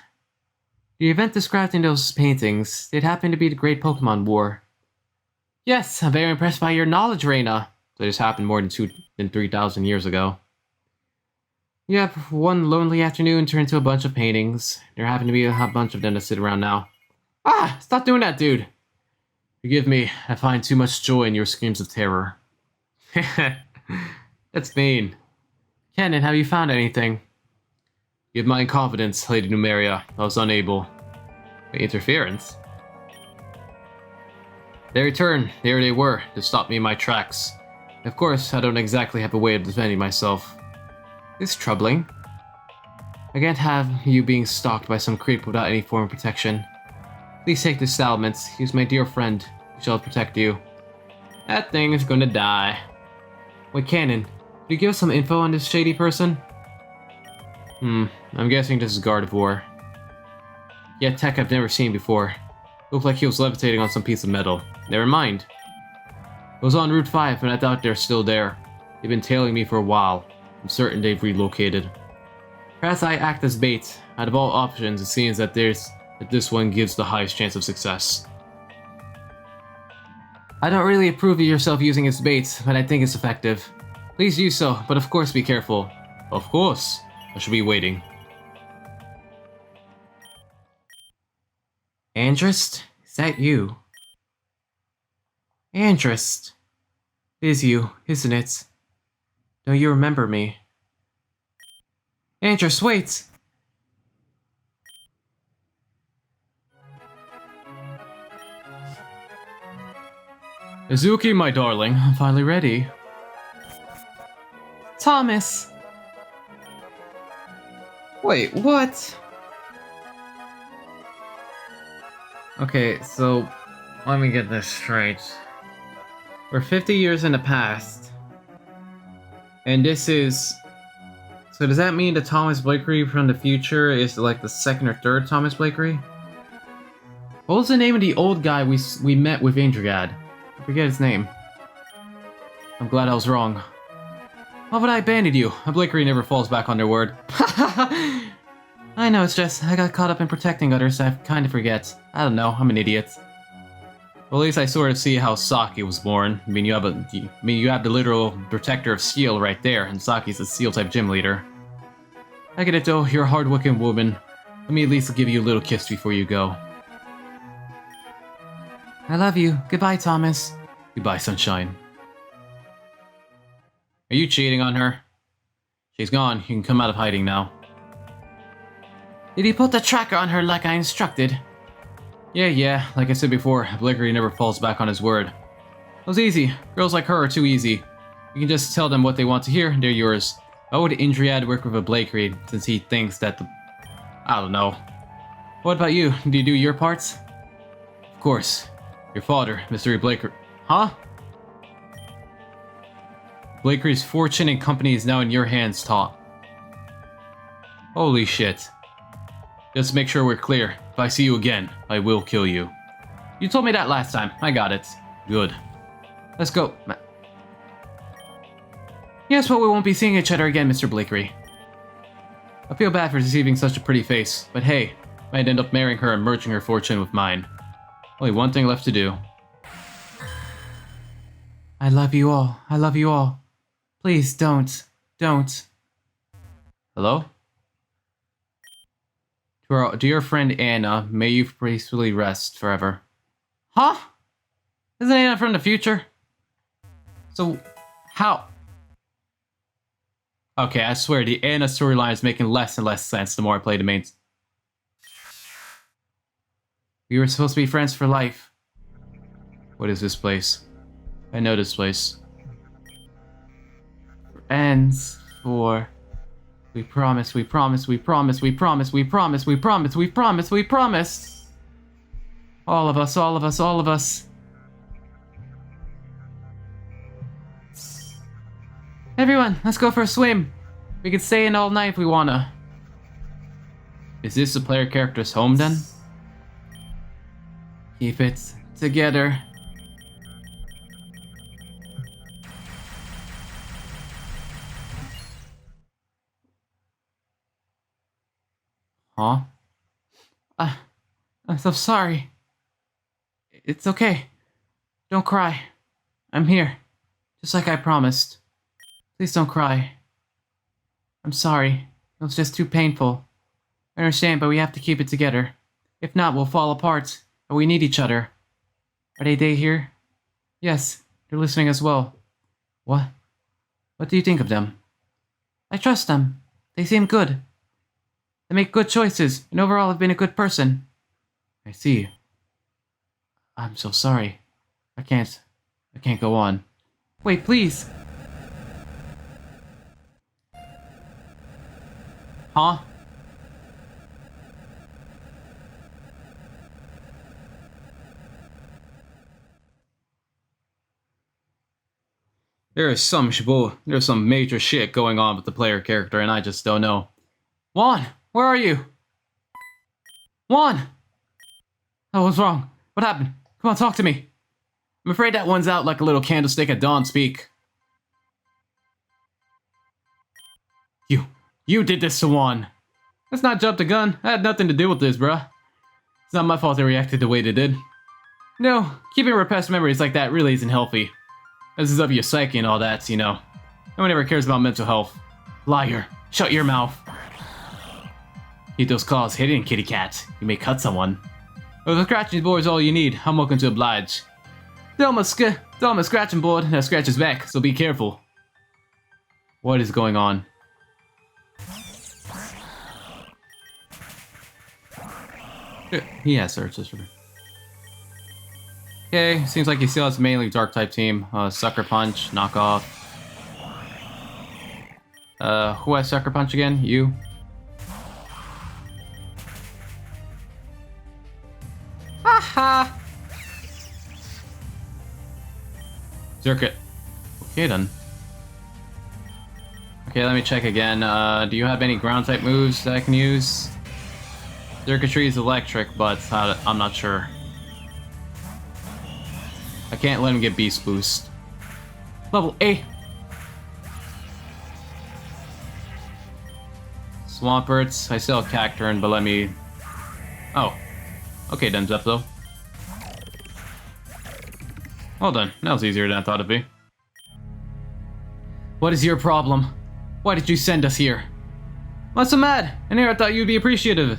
The event described in those paintings did happen to be the Great Pokemon War. Yes, I'm very impressed by your knowledge, Reina. So this happened more than 3,000 years ago. Yep, one lonely afternoon turned into a bunch of paintings. There happen to be a bunch of them that sit around now. Ah! Stop doing that, dude! Forgive me, I find too much joy in your screams of terror. That's mean. Kennen, have you found anything? Give my confidence, Lady Numeria. I was unable. Wait, interference? They returned. There they were, to stop me in my tracks. Of course, I don't exactly have a way of defending myself. It's troubling. I can't have you being stalked by some creep without any form of protection. Please take this salvament. He's my dear friend. He shall protect you. That thing is gonna die. Wait, Kennen, can you give us some info on this shady person? I'm guessing this is Gardevoir. Yeah, tech I've never seen before. Looked like he was levitating on some piece of metal. Never mind. I was on Route 5 and I thought they're still there. They've been tailing me for a while. I'm certain they've relocated. Perhaps I act as bait. Out of all options, it seems that this one gives the highest chance of success. I don't really approve of yourself using as bait, but I think it's effective. Please use so, but of course be careful. Of course. I should be waiting. Adrest? Is that you? Adrest. It is you, isn't it? Don't you remember me? Adrest, wait! Izuki, my darling, I'm finally ready. Thomas! Wait, what? Okay, so let me get this straight. We're 50 years in the past. And this is... So does that mean the Thomas Blakery from the future is like the second or third Thomas Blakery? What was the name of the old guy we met with Indragad? I forget his name. I'm glad I was wrong. Why would I abandon you? A Blakery never falls back on their word. I know, it's just I got caught up in protecting others, so I kind of forget. I don't know, I'm an idiot. Well, at least I sort of see how Saki was born. I mean, you have the literal protector of steel right there, and Saki's the steel-type gym leader. I get it though, you're a hard-working woman. Let me at least give you a little kiss before you go. I love you. Goodbye, Thomas. Goodbye, sunshine. Are you cheating on her? She's gone. You can come out of hiding now. Did he put the tracker on her like I instructed? Yeah, like I said before, Blakery never falls back on his word. It was easy. Girls like her are too easy. You can just tell them what they want to hear, and they're yours. Why would Indriad work with a Blakery since he thinks that the... I don't know. What about you? Do you do your parts? Of course. Your father, Mr. Blakery... Huh? Blakery's fortune and company is now in your hands, Tom. Holy shit. Just to make sure we're clear, if I see you again, I will kill you. You told me that last time. I got it. Good. Let's go. Yes, but we won't be seeing each other again, Mr. Blakery. I feel bad for deceiving such a pretty face, but hey, I might end up marrying her and merging her fortune with mine. Only one thing left to do. I love you all. I love you all. Please don't. Don't. Hello? To our dear friend Anna, may you peacefully rest forever. Huh? Isn't Anna from the future? So, how? Okay, I swear, the Anna storyline is making less and less sense the more I play the main... We were supposed to be friends for life. What is this place? I know this place. Friends for... We promise, we promise, we promise, we promise, we promise, we promise, we promise, we promise. All of us, all of us, all of us. Everyone, let's go for a swim. We can stay in all night if we wanna. Is this the player character's home then? Keep it together. Huh? I'm so sorry. It's okay. Don't cry. I'm here. Just like I promised. Please don't cry. I'm sorry. It was just too painful. I understand, but we have to keep it together. If not, we'll fall apart. And we need each other. Are they here? Yes, they're listening as well. What? What do you think of them? I trust them. They seem good. They make good choices, and overall have been a good person. I see. I'm so sorry. I can't go on. Wait, please. Huh? There's some major shit going on with the player character, and I just don't know. Juan, where are you? Juan! Oh, what's wrong? What happened? Come on, talk to me. I'm afraid that one's out like a little candlestick at dawn's peak. You did this to Juan. Let's not jump the gun. I had nothing to do with this, bruh. It's not my fault they reacted the way they did. No, keeping repressed memories like that really isn't healthy. This is up your psyche and all that, you know. No one ever cares about mental health. Liar. Shut your mouth. Keep those claws hidden, kitty cat. You may cut someone. If a scratching board is all you need, I'm welcome to oblige. Thelma scratching board that scratches back, so be careful. What is going on? He has Search History. Okay, seems like he still has mainly dark type team. Sucker Punch, knockoff. Who has Sucker Punch again? You? Haha! Circuit. Okay then. Okay, let me check again. Do you have any ground type moves that I can use? Circuitry is electric, but I'm not sure. I can't let him get Beast Boost. Level A. Swamperts. I still have Cacturne, but let me... Oh. Okay then, Zeplo. Well done. That was easier than I thought it'd be. What is your problem? Why did you send us here? What's so mad? And here I thought you'd be appreciative.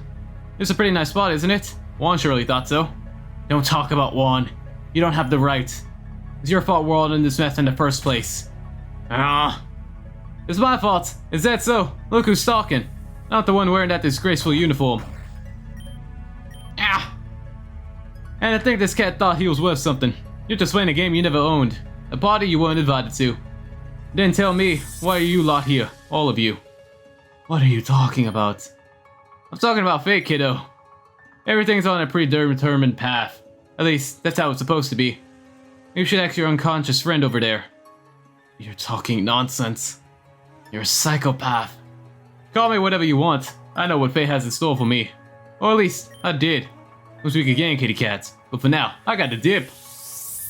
It's a pretty nice spot, isn't it? Juan surely thought so. Don't talk about Juan. You don't have the right. It's your fault we're all in this mess in the first place. It's my fault. Is that so? Look who's stalking. Not the one wearing that disgraceful uniform. And I think this cat thought he was worth something. You're just playing a game you never owned. A party you weren't invited to. Then tell me, why are you lot here? All of you. What are you talking about? I'm talking about fate, kiddo. Everything's on a predetermined path. At least, that's how it's supposed to be. You should ask your unconscious friend over there. You're talking nonsense. You're a psychopath. Call me whatever you want. I know what fate has in store for me. Or at least, I did. This week again, kitty cats. But for now, I got to dip.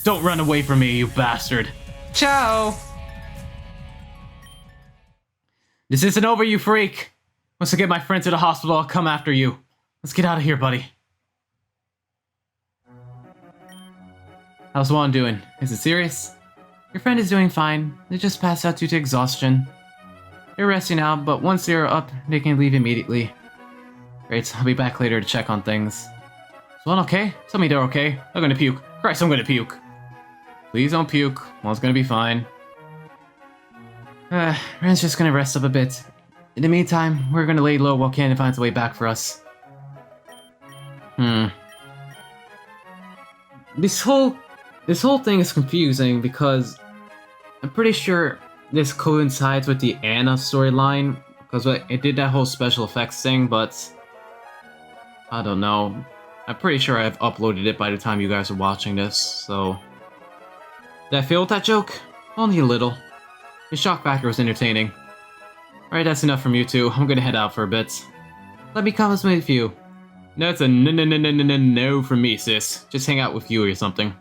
Don't run away from me, you bastard. Ciao! This isn't over, you freak. Once I get my friend to the hospital, I'll come after you. Let's get out of here, buddy. How's Juan doing? Is it serious? Your friend is doing fine. They just passed out due to exhaustion. They're resting now, but once they're up, they can leave immediately. Great, I'll be back later to check on things. Is Juan okay? Tell me they're okay. I'm gonna puke. Christ, I'm gonna puke. Please don't puke. Juan's gonna be fine. Ren's just gonna rest up a bit. In the meantime, we're gonna lay low while Cannon finds a way back for us. This whole thing is confusing because I'm pretty sure this coincides with the Anna storyline because it did that whole special effects thing, but I don't know. I'm pretty sure I've uploaded it by the time you guys are watching this, so... Did I fail with that joke? Only a little. The shock factor was entertaining. Alright, that's enough from you two. I'm gonna head out for a bit. Let me come with you. No, it's a no from me, sis. Just hang out with you or something.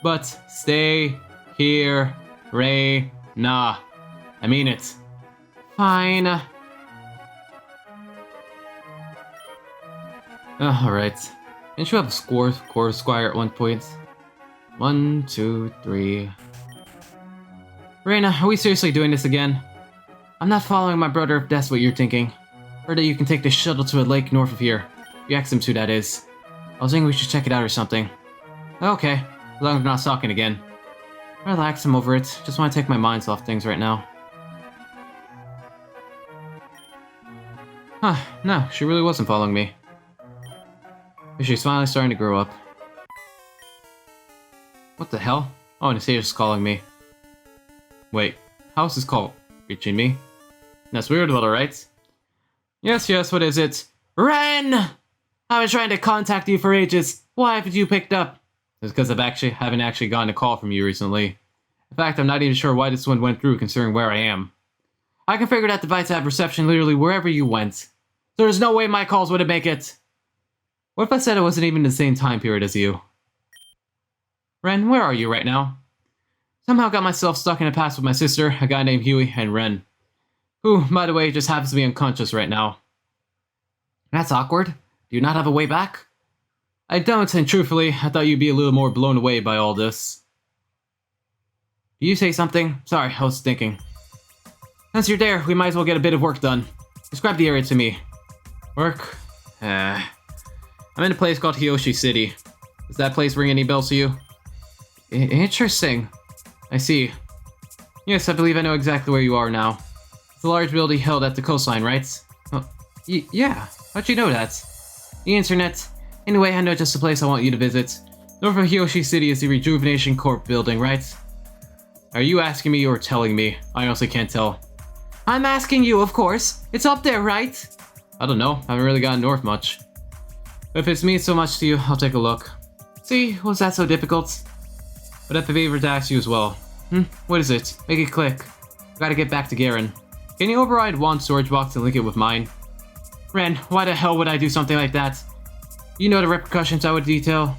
But stay here, Ray. Nah. I mean it. Fine. Alright. Didn't you have a score squire at one point? 1, 2, 3. Reina, are we seriously doing this again? I'm not following my brother if that's what you're thinking. Heard that you can take the shuttle to a lake north of here. You asked him to, that is. I was thinking we should check it out or something. Okay, as long as we're not stalking again. Relax, I'm over it. Just want to take my mind off things right now. Huh, no, she really wasn't following me. But she's finally starting to grow up. What the hell? Oh, Anastasia's calling me. Wait, how is this call reaching me? That's weird, but alright. Yes, what is it? Ren! I've been trying to contact you for ages. Why haven't you picked up? It's because I haven't actually gotten a call from you recently. In fact, I'm not even sure why this one went through considering where I am. I can figure that device had reception literally wherever you went. So there's no way my calls wouldn't make it. What if I said it wasn't even the same time period as you? Ren, where are you right now? Somehow got myself stuck in a past with my sister, a guy named Huey, and Ren. Who, by the way, just happens to be unconscious right now. That's awkward. Do you not have a way back? I don't, and truthfully, I thought you'd be a little more blown away by all this. Do you say something? Sorry, I was thinking. Since you're there, we might as well get a bit of work done. Describe the area to me. Work? I'm in a place called Hiyoshi City. Does that place ring any bells to you? Interesting. I see. Yes, I believe I know exactly where you are now. It's a large building held at the coastline, right? Yeah. How'd you know that? The internet. Anyway, I know just the place I want you to visit. North of Hiyoshi City is the Rejuvenation Corp building, right? Are you asking me or telling me? I honestly can't tell. I'm asking you, of course. It's up there, right? I don't know. I haven't really gotten north much. But if it means so much to you, I'll take a look. See, was that so difficult? But I have a favor to ask you as well. What is it? Make it click. I gotta get back to Garen. Can you override Juan's storage box and link it with mine? Ren, why the hell would I do something like that? You know the repercussions I would detail?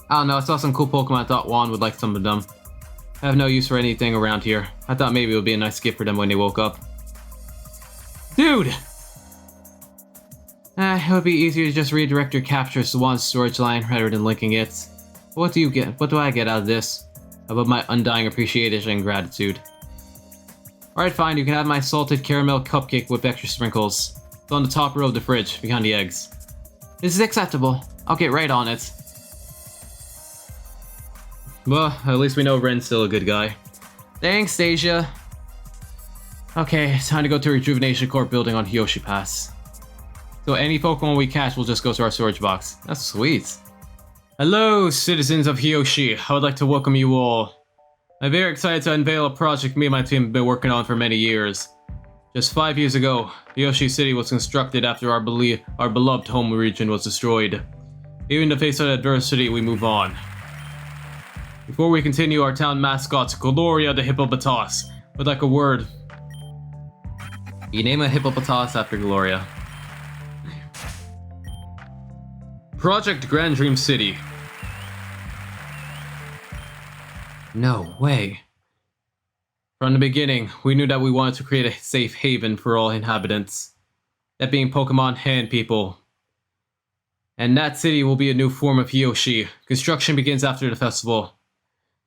I don't know, I saw some cool Pokemon, I thought Juan would like some of them. I have no use for anything around here. I thought maybe it would be a nice gift for them when they woke up. Dude! It would be easier to just redirect your captures to Juan's storage line rather than linking it. What do you get? What do I get out of this? Above my undying appreciation and gratitude. Alright, fine, you can have my salted caramel cupcake with extra sprinkles. It's on the top row of the fridge, behind the eggs. This is acceptable. I'll get right on it. Well, at least we know Ren's still a good guy. Thanks, Stasia. Okay, time to go to Rejuvenation Corp building on Hiyoshi Pass. So any Pokemon we catch will just go to our storage box. That's sweet. Hello, citizens of Hiyoshi. I would like to welcome you all. I'm very excited to unveil a project me and my team have been working on for many years. Just 5 years ago, Hiyoshi City was constructed after our beloved home region was destroyed. Even in the face of adversity, we move on. Before we continue, our town mascot, Gloria the Hippopotas, would like a word. You name a hippopotas after Gloria. Project Grand Dream City. No way. From the beginning, we knew that we wanted to create a safe haven for all inhabitants. That being Pokemon and people. And that city will be a new form of Hiyoshi. Construction begins after the festival.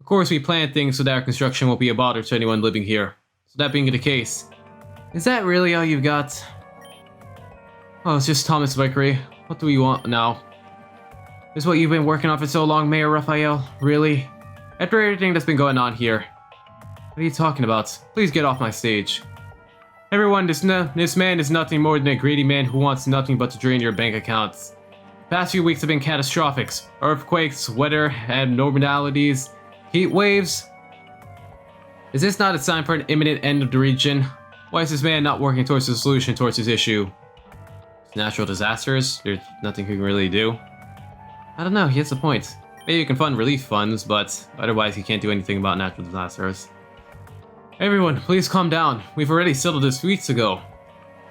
Of course, we plan things so that our construction won't be a bother to anyone living here. So that being the case. Is that really all you've got? Oh, it's just Thomas Vickery. What do we want now? This is what you've been working on for so long, Mayor Raphael? Really? After everything that's been going on here. What are you talking about? Please get off my stage. Everyone, this man is nothing more than a greedy man who wants nothing but to drain your bank accounts. The past few weeks have been catastrophic. Earthquakes, weather, abnormalities, heat waves. Is this not a sign for an imminent end of the region? Why is this man not working towards a solution towards his issue? Natural disasters? There's nothing he can really do. I don't know, he has a point. Maybe you can fund relief funds, but otherwise he can't do anything about natural disasters. Everyone, please calm down. We've already settled this weeks ago.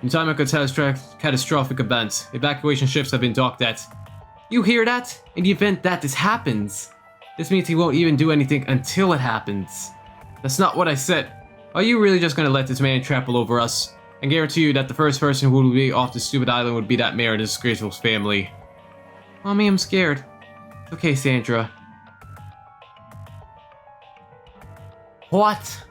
In time of catastrophic events, evacuation ships have been docked at. You hear that? In the event that this happens. This means he won't even do anything until it happens. That's not what I said. Are you really just gonna let this man trample over us? I guarantee you that the first person who would be off this stupid island would be that mayor and his disgraceful family. Mommy, I'm scared. It's okay, Sandra. What?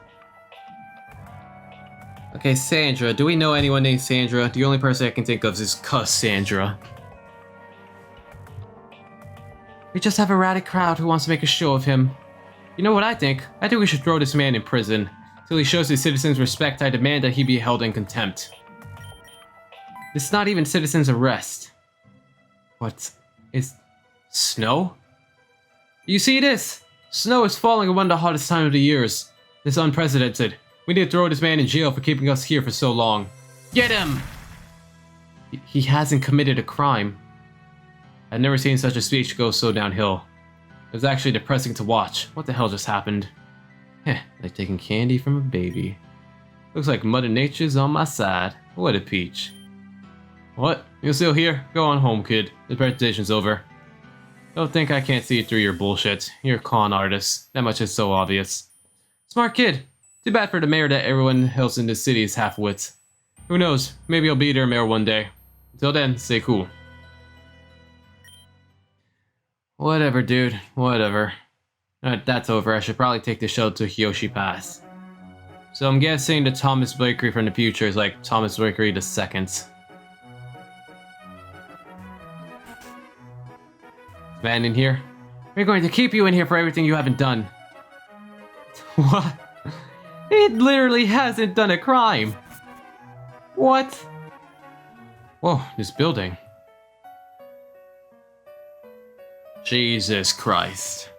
Okay, Sandra. Do we know anyone named Sandra? The only person I can think of is Cassandra. We just have a rowdy crowd who wants to make a show of him. You know what I think? I think we should throw this man in prison. Till he shows his citizens respect, I demand that he be held in contempt. This is not even citizen's arrest. What? Is snow? You see this? Snow is falling in one of the hottest times of the years. This is unprecedented. We need to throw this man in jail for keeping us here for so long. Get him! He hasn't committed a crime. I've never seen such a speech go so downhill. It was actually depressing to watch. What the hell just happened? Heh, like taking candy from a baby. Looks like Mother Nature's on my side. What a peach. What? You're still here? Go on home, kid. The presentation's over. Don't think I can't see through your bullshit. You're a con artist. That much is so obvious. Smart kid. Too bad for the mayor that everyone else in this city is half-wits. Who knows? Maybe I'll be their mayor one day. Until then, stay cool. Whatever, dude. Whatever. Alright, that's over. I should probably take the shuttle to Hiyoshi Pass. So I'm guessing the Thomas Bakery from the future is like Thomas Bakery the Second. Man in here? We're going to keep you in here for everything you haven't done. What? It literally hasn't done a crime. What? Whoa, this building. Jesus Christ.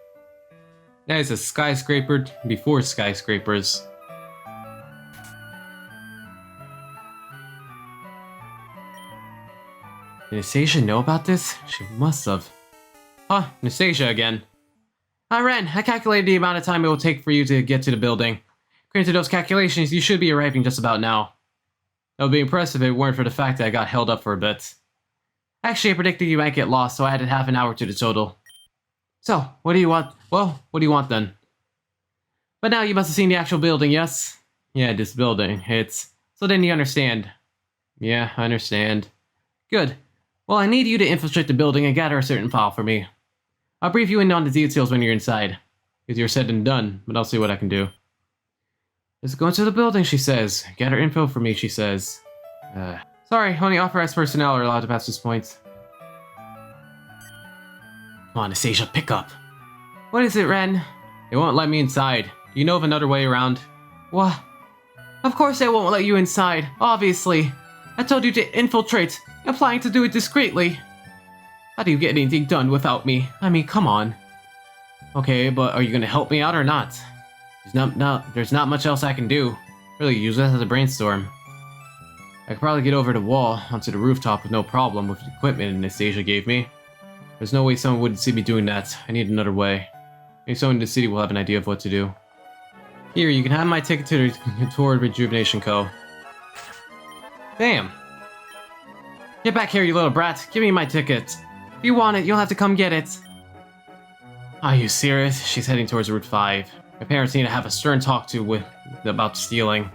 That is a skyscraper before skyscrapers. Did Anastasia know about this? She must have. Huh, Anastasia again. Ren, I calculated the amount of time it will take for you to get to the building. According to those calculations, you should be arriving just about now. That would be impressive if it weren't for the fact that I got held up for a bit. Actually, I predicted you might get lost, so I added half an hour to the total. So, what do you want? Well, what do you want then? But now you must have seen the actual building, yes? Yeah, this building. So then you understand. Yeah, I understand. Good. Well, I need you to infiltrate the building and gather a certain file for me. I'll brief you in on the details when you're inside. Easier said than done, but I'll see what I can do. Let's go into the building, she says. Gather info for me, she says. Sorry, only authorized personnel are allowed to pass this point. Come on, Anastasia, pick up. What is it, Ren? They won't let me inside. Do you know of another way around? What? Of course they won't let you inside, obviously. I told you to infiltrate. I'm planning to do it discreetly. How do you get anything done without me? I mean, come on. Okay, but are you gonna help me out or not? There's not much else I can do. Really, use this as a brainstorm. I could probably get over the wall onto the rooftop with no problem with the equipment Anastasia gave me. There's no way someone wouldn't see me doing that. I need another way. Maybe someone in the city will have an idea of what to do. Here, you can have my ticket to the tour Rejuvenation Co. Damn. Get back here, you little brat. Give me my ticket. If you want it, you'll have to come get it. Are you serious? She's heading towards Route 5. My parents need to have a stern talk to about stealing.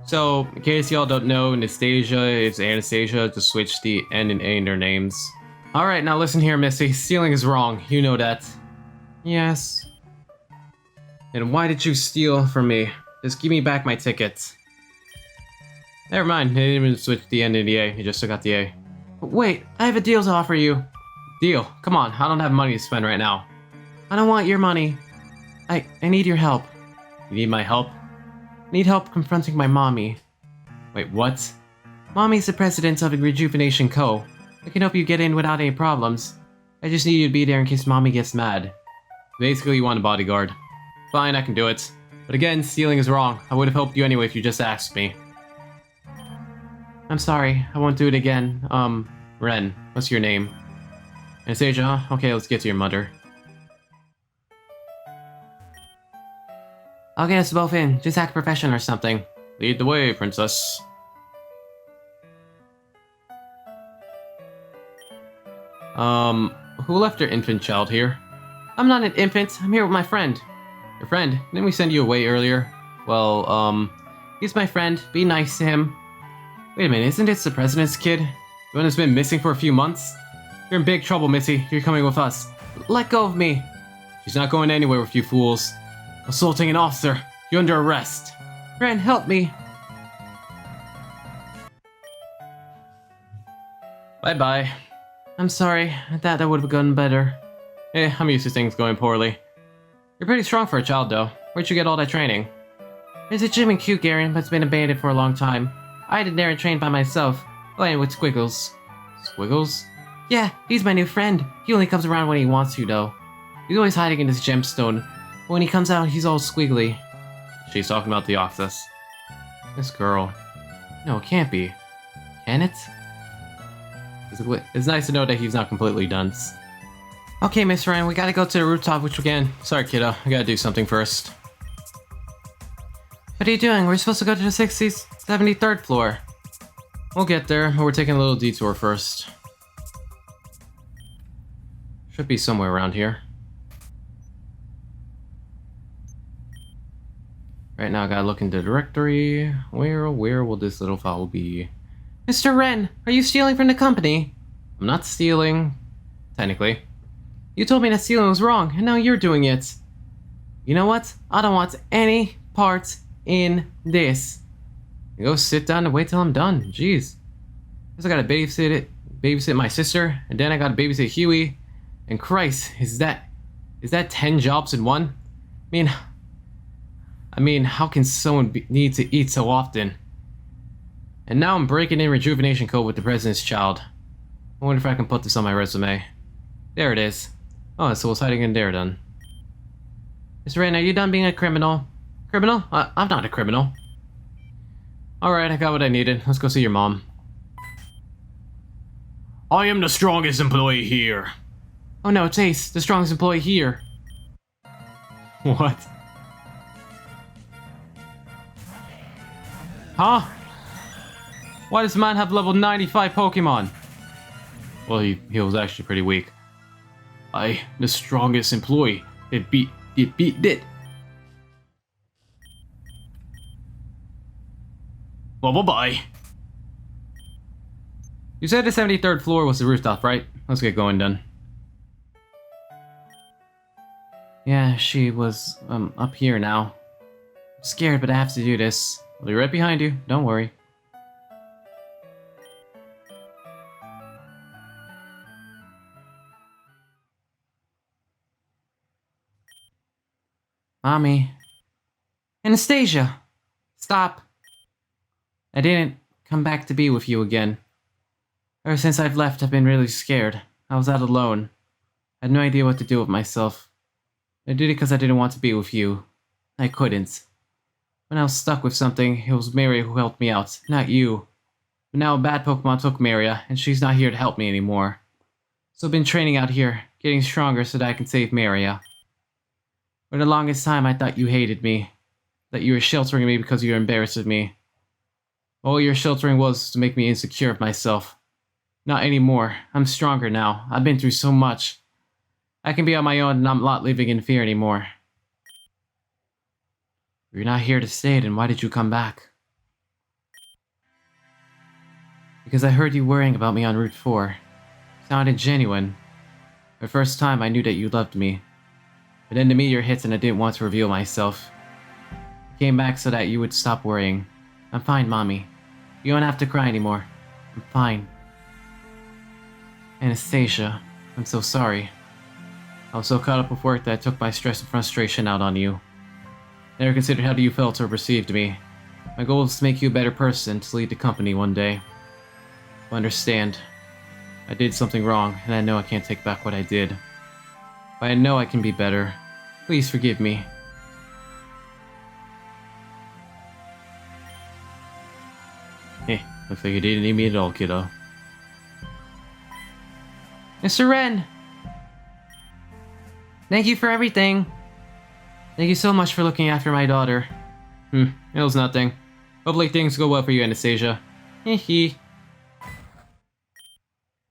So, in case y'all don't know, Anastasia is Anastasia to switch the N and A in their names. Alright, now listen here, Missy. Stealing is wrong. You know that. Yes. And why did you steal from me? Just give me back my ticket. Never mind, they didn't even switch the N and the A. You just took out the A. But wait, I have a deal to offer you. Deal? Come on, I don't have money to spend right now. I don't want your money. I need your help. You need my help? I need help confronting my mommy. Wait, what? Mommy's the president of Rejuvenation Co. I can help you get in without any problems. I just need you to be there in case mommy gets mad. Basically, you want a bodyguard. Fine, I can do it. But again, stealing is wrong. I would have helped you anyway if you just asked me. I'm sorry, I won't do it again. Ren, what's your name? Anastasia, huh? Okay, let's get to your mother. I'll get us both in. Just act professional or something. Lead the way, princess. Who left their infant child here? I'm not an infant. I'm here with my friend. Your friend? Didn't we send you away earlier? Well, he's my friend. Be nice to him. Wait a minute, isn't this the president's kid? The one that's been missing for a few months? You're in big trouble, Missy. You're coming with us. Let go of me. She's not going anywhere with you fools. Assaulting an officer. You're under arrest. Ren, help me. Bye-bye. I'm sorry. I thought that would have gone better. Eh, I'm used to things going poorly. You're pretty strong for a child, though. Where'd you get all that training? There's a gym in Cute Garen, but it's been abandoned for a long time. I did there and trained by myself, playing with Squiggles. Squiggles? Yeah, he's my new friend. He only comes around when he wants to, though. He's always hiding in his gemstone. But when he comes out, he's all squiggly. She's talking about the Oxus. This girl. No, it can't be. Can it? It's nice to know that he's not completely dunce. Okay, Miss Ryan, we gotta go to the rooftop, which again... Sorry, kiddo. I gotta do something first. What are you doing? We're supposed to go to the 73rd floor. We'll get there, but we're taking a little detour first. Should be somewhere around here. Right now I gotta look into the directory. Where will this little file be? Mr. Ren, are you stealing from the company? I'm not stealing, technically. You told me that stealing was wrong, and now you're doing it. You know what? I don't want any part in this. Go sit down and wait till I'm done. Jeez. Guess I gotta babysit my sister, and then I gotta babysit Huey. And Christ, is that 10 jobs in one? I mean, how can someone need to eat so often? And now I'm breaking in Rejuvenation code with the president's child. I wonder if I can put this on my resume. There it is. Oh, so what's hiding in there then? Mr. Ren, are you done being a criminal? Criminal? I'm not a criminal. Alright, I got what I needed. Let's go see your mom. I am the strongest employee here. Oh no, it's Ace, the strongest employee here. What? Huh? Why does man have level 95 Pokemon? Well, he was actually pretty weak. The strongest employee. It beat. Well, bye-bye. You said the 73rd floor was the rooftop, right? Let's get going then. Yeah, she was, up here now. I'm scared, but I have to do this. I'll be right behind you. Don't worry. Mommy. Anastasia! Stop. I didn't come back to be with you again. Ever since I've left, I've been really scared. I was out alone. I had no idea what to do with myself. I did it because I didn't want to be with you. I couldn't. When I was stuck with something, it was Maria who helped me out, not you. But now a bad Pokemon took Maria, and she's not here to help me anymore. So I've been training out here, getting stronger so that I can save Maria. For the longest time, I thought you hated me. That you were sheltering me because you were embarrassed of me. All your sheltering was to make me insecure of myself. Not anymore. I'm stronger now. I've been through so much. I can be on my own and I'm not living in fear anymore. If you're not here to stay, then why did you come back? Because I heard you worrying about me on Route 4. Sounded genuine. For the first time, I knew that you loved me. But then the meteor hit and I didn't want to reveal myself. I came back so that you would stop worrying. I'm fine, Mommy. You don't have to cry anymore. I'm fine. Anastasia, I'm so sorry. I was so caught up with work that I took my stress and frustration out on you. Never considered how you felt or perceived me. My goal is to make you a better person, to lead the company one day. I understand. I did something wrong, and I know I can't take back what I did. But I know I can be better. Please forgive me. Hey, looks like you didn't need me at all, kiddo. Mr. Ren! Thank you for everything. Thank you so much for looking after my daughter. It was nothing. Hopefully things go well for you, Anastasia. Hee.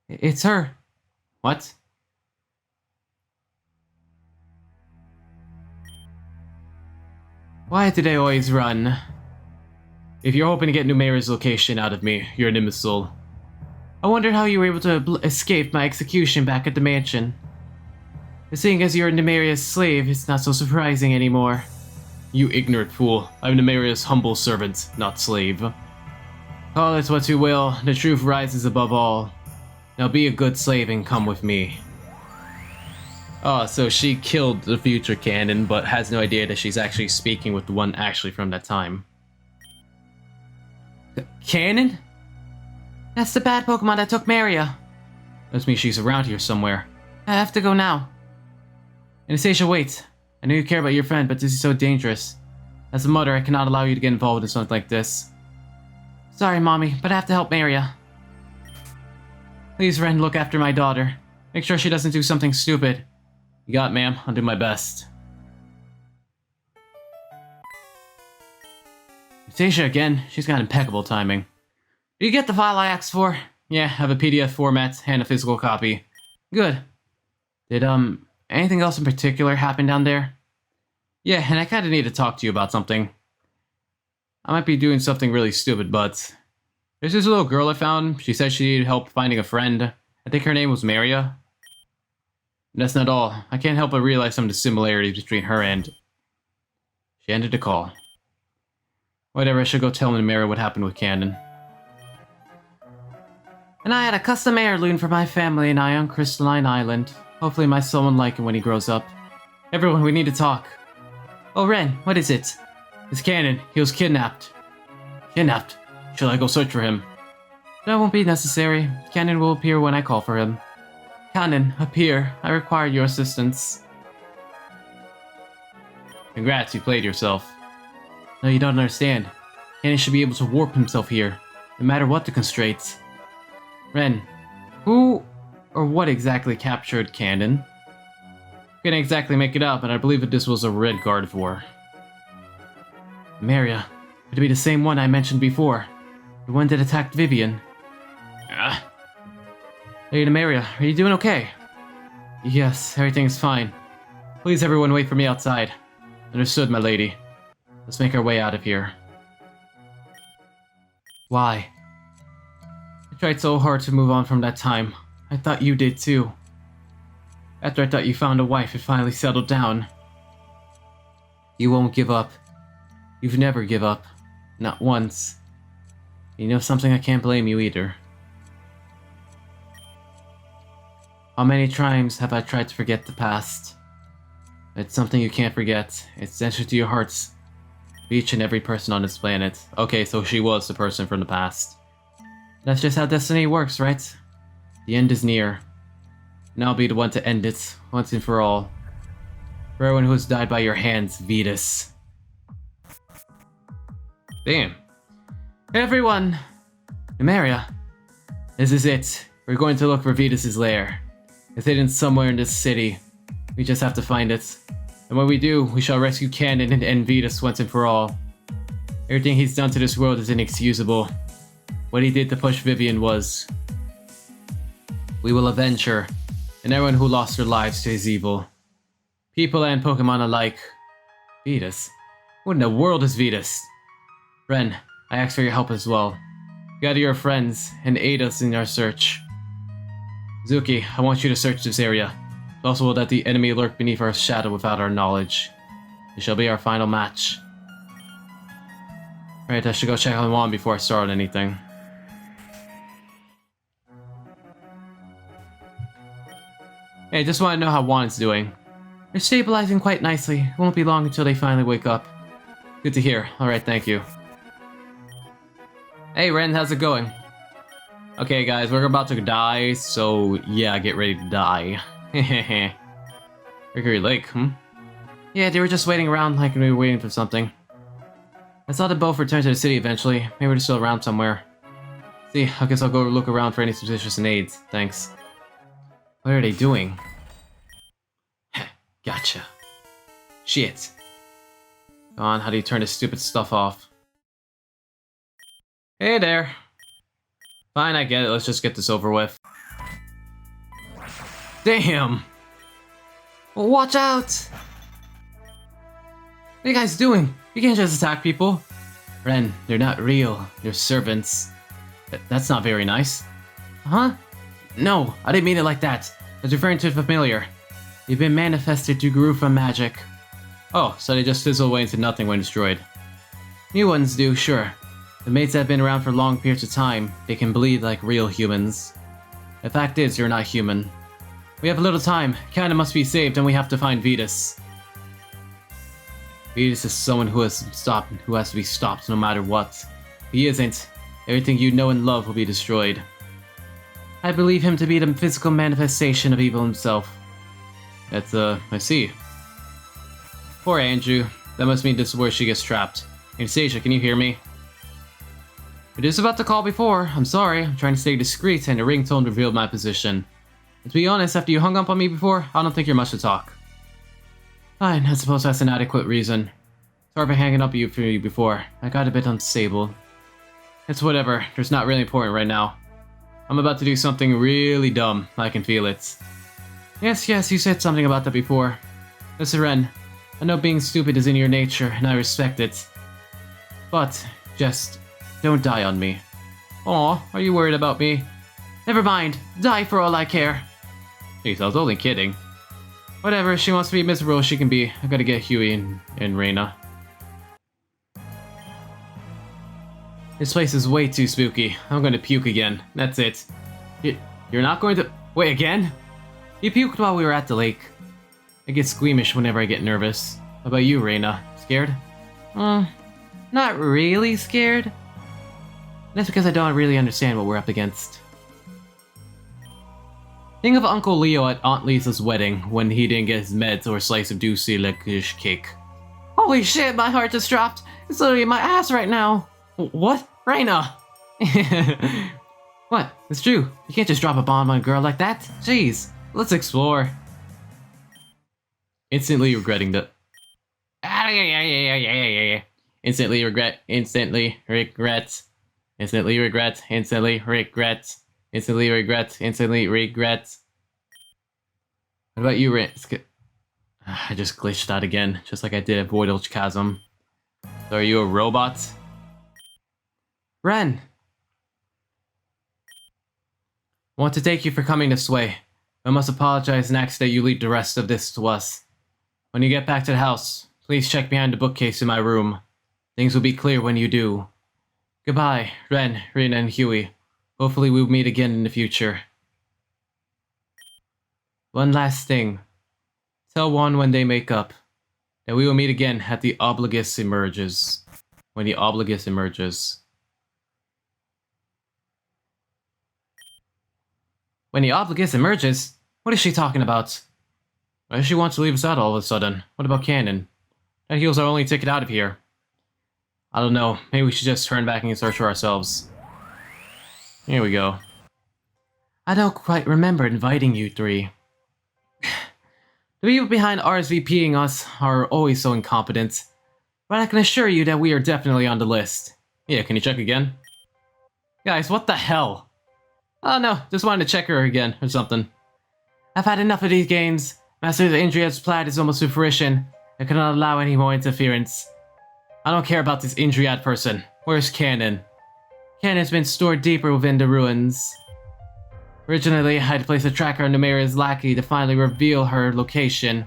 It's her. What? Why did I always run? If you're hoping to get Numeria's location out of me, you're an imbecile. I wondered how you were able to escape my execution back at the mansion. But seeing as you're Numeria's slave, it's not so surprising anymore. You ignorant fool. I'm Numeria's humble servant, not slave. Call it what you will, the truth rises above all. Now be a good slave and come with me. Oh, so she killed the future canon, but has no idea that she's actually speaking with the one actually from that time. Canon? That's the bad Pokemon that took Maria. That means she's around here somewhere. I have to go now. Anastasia, wait. I know you care about your friend, but this is so dangerous. As a mother, I cannot allow you to get involved in something like this. Sorry, Mommy, but I have to help Maria. Please, Ren, look after my daughter. Make sure she doesn't do something stupid. You got it, ma'am. I'll do my best. Anastasia again. She's got impeccable timing. Did you get the file I asked for? Yeah, I have a PDF format and a physical copy. Good. Did, anything else in particular happen down there? Yeah, and I kinda need to talk to you about something. I might be doing something really stupid, but there's this little girl I found. She said she needed help finding a friend. I think her name was Maria. That's not all. I can't help but realize some of the similarities between her and... She ended the call. Whatever, I should go tell Maria what happened with Cannon. And I had a custom heirloom for my family and I on Crystalline Island. Hopefully my son will like him when he grows up. Everyone, we need to talk. Oh, Ren, what is it? It's Cannon. He was kidnapped. Kidnapped? Shall I go search for him? That won't be necessary. Cannon will appear when I call for him. Cannon, appear. I require your assistance. Congrats, you played yourself. No, you don't understand. Cannon should be able to warp himself here, no matter what the constraints. Ren, who or what exactly captured Cannon? Couldn't exactly make it out, but I believe that this was a red Gardevoir. Maria, would it be the same one I mentioned before? The one that attacked Vivian? Hey, Maria, are you doing okay? Yes, everything's fine. Please, everyone, wait for me outside. Understood, my lady. Let's make our way out of here. Why? I tried so hard to move on from that time. I thought you did too. After I thought you found a wife and finally settled down. You won't give up. You've never give up. Not once. You know something, I can't blame you either. How many times have I tried to forget the past? It's something you can't forget. It's essential to your hearts. Of each and every person on this planet. Okay, so she was the person from the past. That's just how destiny works, right? The end is near. And I'll be the one to end it, once and for all. For everyone who has died by your hands, Vetus. Damn. Everyone! Maria, this is it. We're going to look for Vetus's lair. It's hidden somewhere in this city. We just have to find it. And when we do, we shall rescue Cannon and end Vetus once and for all. Everything he's done to this world is inexcusable. What he did to push Vivian was... We will avenge her, and everyone who lost their lives to his evil. People and Pokemon alike. Vetus? What in the world is Vetus? Ren, I ask for your help as well. Gather your friends and aid us in our search. Zuki, I want you to search this area. It's possible that the enemy lurk beneath our shadow without our knowledge. It shall be our final match. Right, I should go check on Juan before I start anything. Hey, just want to know how Juan's doing. They're stabilizing quite nicely. It won't be long until they finally wake up. Good to hear. Alright, thank you. Hey Ren, how's it going? Okay guys, we're about to die, so yeah, get ready to die. Hehehe. Mercury Lake, Yeah, they were just waiting around like we were waiting for something. I saw them both return to the city eventually. Maybe they're still around somewhere. See, I guess I'll go look around for any suspicious aids. Thanks. What are they doing? Gotcha. Shit. Come on, how do you turn this stupid stuff off? Hey there. Fine, I get it. Let's just get this over with. Damn! Well, watch out! What are you guys doing? You can't just attack people. Ren, they're not real. They're servants. That's not very nice. Huh? No, I didn't mean it like that. I was referring to the familiar. They've been manifested through Garufa magic. Oh, so they just fizzle away into nothing when destroyed. New ones do, sure. The mates that have been around for long periods of time, they can bleed like real humans. The fact is, you're not human. We have a little time. Cannon must be saved, and we have to find Vetus. Vetus is someone who has to be stopped no matter what. If he isn't, everything you know and love will be destroyed. I believe him to be the physical manifestation of evil himself. That's, I see. Poor Andrew. That must mean this is where she gets trapped. Anastasia, can you hear me? I was about to call before. I'm sorry. I'm trying to stay discreet, and the ringtone revealed my position. And to be honest, after you hung up on me before, I don't think you're much to talk. Fine, I suppose that's an adequate reason. Sorry for hanging up for you before. I got a bit unstable. It's whatever. It's not really important right now. I'm about to do something really dumb. I can feel it. Yes, you said something about that before. Listen, Ren, I know being stupid is in your nature, and I respect it. But, just, don't die on me. Aw, are you worried about me? Never mind, die for all I care. Jeez, I was only kidding. Whatever, she wants to be miserable, she can be. I gotta get Huey and Reina. This place is way too spooky. I'm gonna puke again. That's it. You're not going to... Wait, again? You puked while we were at the lake. I get squeamish whenever I get nervous. How about you, Reina? Scared? Not really scared. That's because I don't really understand what we're up against. Think of Uncle Leo at Aunt Lisa's wedding when he didn't get his meds or a slice of juicy licorice cake. Holy shit, my heart just dropped. It's literally in my ass right now. What? Reina! What? It's true. You can't just drop a bomb on a girl like that. Jeez. Let's explore. Instantly regretting the... Instantly regret. Instantly regret. Instantly regret. Instantly regret. Instantly regret. Instantly regret. What about you, Ren? I just glitched out again, just like I did at Voidal Chasm. So are you a robot? Ren! I want to thank you for coming this way. I must apologize and ask that you leave the rest of this to us. When you get back to the house, please check behind the bookcase in my room. Things will be clear when you do. Goodbye, Ren, Reina, and Huey. Hopefully we'll meet again in the future. One last thing. Tell Juan when they make up that we will meet again at the Obelisk emerges. When the Obelisk emerges. When the Obelisk emerges? What is she talking about? Why does she want to leave us out all of a sudden? What about Cannon? That heals our only ticket out of here. I don't know. Maybe we should just turn back and search for ourselves. Here we go. I don't quite remember inviting you three. The people behind RSVPing us are always so incompetent. But I can assure you that we are definitely on the list. Yeah, can you check again? Guys, what the hell? Oh no, just wanted to check her again, or something. I've had enough of these games. Master Indriad's plan is almost to fruition. I cannot allow any more interference. I don't care about this Indriad person. Where's Cannon? Cannon's been stored deeper within the ruins. Originally, I had placed a tracker on Numeria's lackey to finally reveal her location.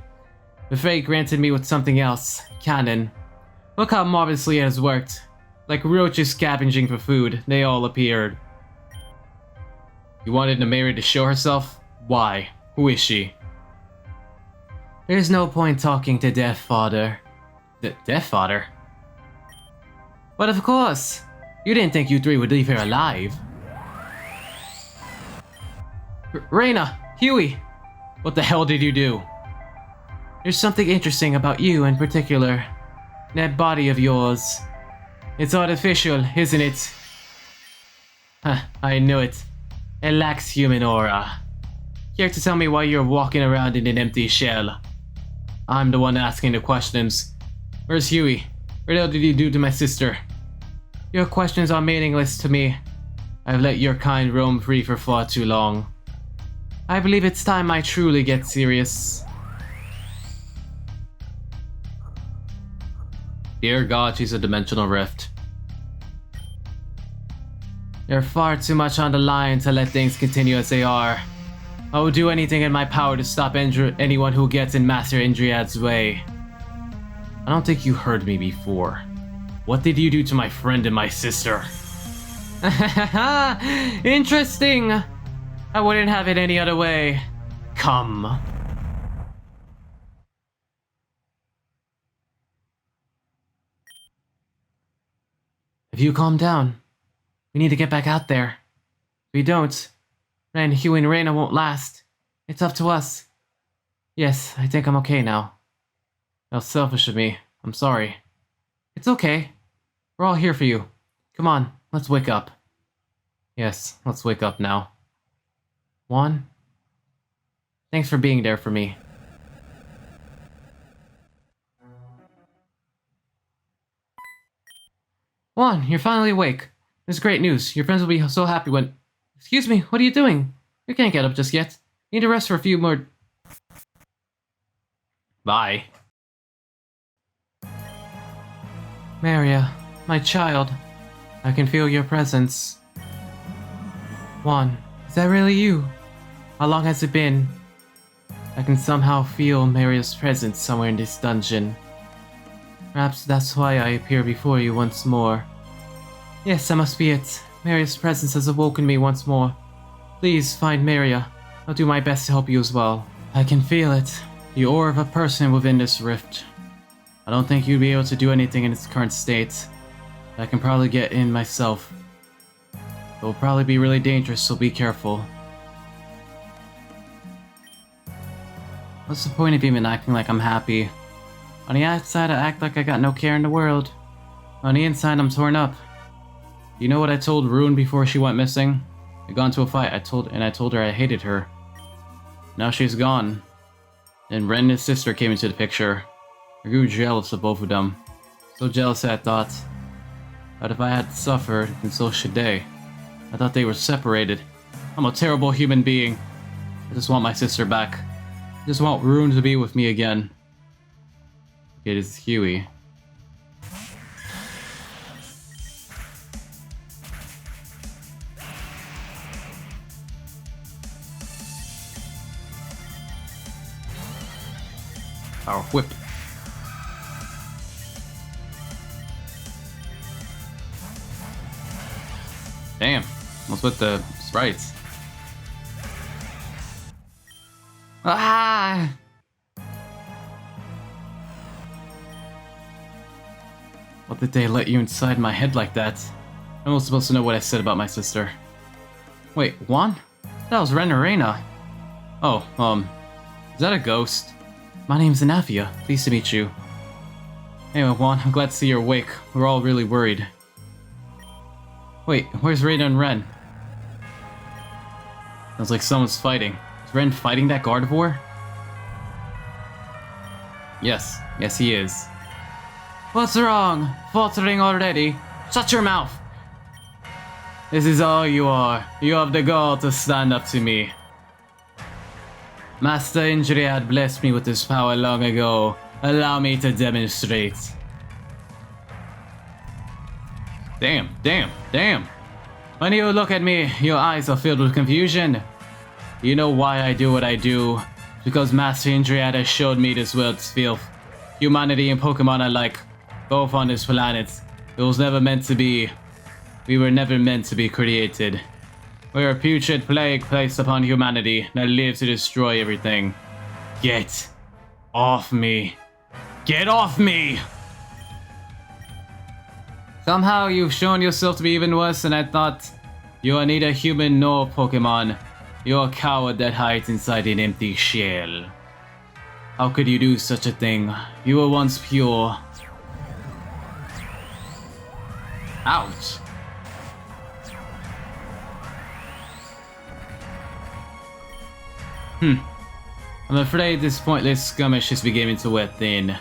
But fate granted me with something else. Cannon. Look how marvelously it has worked. Like roaches scavenging for food, they all appeared. You wanted Numeria to show herself? Why? Who is she? There's no point talking to Death Father. Death Father? But of course! You didn't think you three would leave here alive. Reina! Huey! What the hell did you do? There's something interesting about you in particular. That body of yours. It's artificial, isn't it? Huh, I knew it. It lacks human aura. Care to tell me why you're walking around in an empty shell? I'm the one asking the questions. Where's Huey? What the hell did you do to my sister? Your questions are meaningless to me. I've let your kind roam free for far too long. I believe it's time I truly get serious. Dear God, she's a dimensional rift. There's far too much on the line to let things continue as they are. I will do anything in my power to stop anyone who gets in Master Indriad's way. I don't think you heard me before. What did you do to my friend and my sister? Interesting! I wouldn't have it any other way. Come. If you calm down, we need to get back out there. If we don't, Ren, Huey, and Reina won't last. It's up to us. Yes, I think I'm okay now. That was selfish of me. I'm sorry. It's okay. We're all here for you. Come on, let's wake up. Yes, let's wake up now. Juan? Thanks for being there for me. Juan, you're finally awake. This is great news. Your friends will be so happy when... Excuse me, what are you doing? You can't get up just yet. You need to rest for a few more... Bye. Maria, my child. I can feel your presence. Juan, is that really you? How long has it been? I can somehow feel Maria's presence somewhere in this dungeon. Perhaps that's why I appear before you once more. Yes, that must be it. Maria's presence has awoken me once more. Please find Maria. I'll do my best to help you as well. I can feel it. The aura of a person within this rift. I don't think you'd be able to do anything in its current state. I can probably get in myself. It will probably be really dangerous, so be careful. What's the point of even acting like I'm happy? On the outside, I act like I got no care in the world. On the inside, I'm torn up. You know what I told Rune before she went missing? We got into a fight. I told her I hated her. Now she's gone. Then Ren and his sister came into the picture. I grew jealous of both of them. So jealous that I thought, but if I had suffered, then so should they. I thought they were separated. I'm a terrible human being. I just want my sister back. I just want Rune to be with me again. It is Huey. Power whip. Damn, what's with the sprites? Ah! What did they let you inside my head like that? I'm not supposed to know what I said about my sister. Wait, Juan? That was Ren Arena. Oh, is that a ghost? My name's Anafia. Pleased to meet you. Anyway, Juan, I'm glad to see you're awake. We're all really worried. Wait, where's Rena and Ren? Sounds like someone's fighting. Is Ren fighting that Gardevoir? Yes, he is. What's wrong? Faltering already? Shut your mouth! This is all you are. You have the gall to stand up to me. Master Injury had blessed me with this power long ago. Allow me to demonstrate. Damn. When you look at me, your eyes are filled with confusion. You know why I do what I do. Because Master Indriad has showed me this world's filth. Humanity and Pokemon alike, both on this planet. It was never meant to be. We were never meant to be created. We're a putrid plague placed upon humanity that lives to destroy everything. Get off me. Get off me! Somehow you've shown yourself to be even worse than I thought. You are neither human nor Pokemon. You're a coward that hides inside an empty shell. How could you do such a thing? You were once pure. Ouch. I'm afraid this pointless skirmish is beginning to wear thin.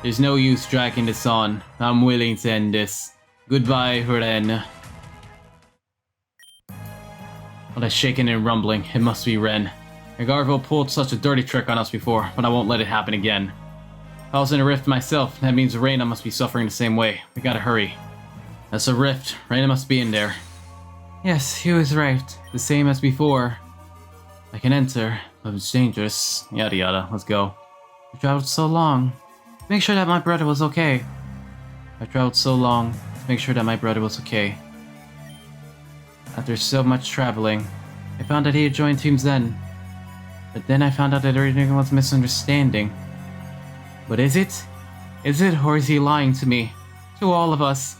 There's no use dragging this on. I'm willing to end this. Goodbye, Ren. All that shaking and rumbling, it must be Ren. Gardevoir pulled such a dirty trick on us before, but I won't let it happen again. If I was in a rift myself, that means Reina must be suffering the same way. We gotta hurry. That's a rift. Reina must be in there. Yes, he was right. The same as before. I can enter, but it's dangerous. Yada yada, let's go. I traveled so long. Make sure that my brother was okay. I traveled so long to make sure that my brother was okay. After so much traveling, I found that he had joined Team Xen. But then I found out that everything was a misunderstanding. But is it? Is it, or is he lying to me? To all of us?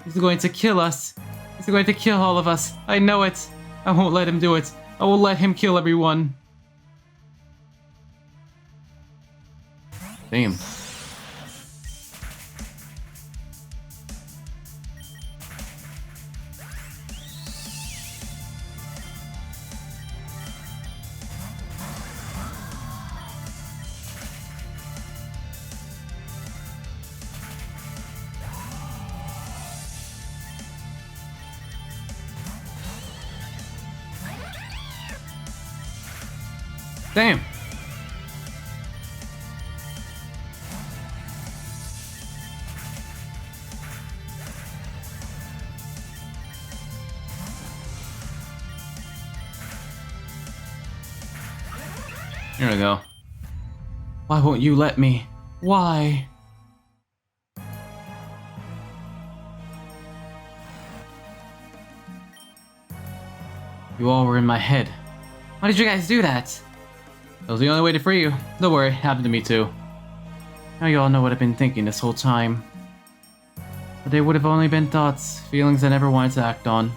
He's going to kill us. He's going to kill all of us. I know it. I won't let him do it. I will let him kill everyone. Damn. Here we go. Why won't you let me? Why? You all were in my head. Why did you guys do that? That was the only way to free you. Don't worry, it happened to me too. Now you all know what I've been thinking this whole time. But they would have only been thoughts, feelings I never wanted to act on.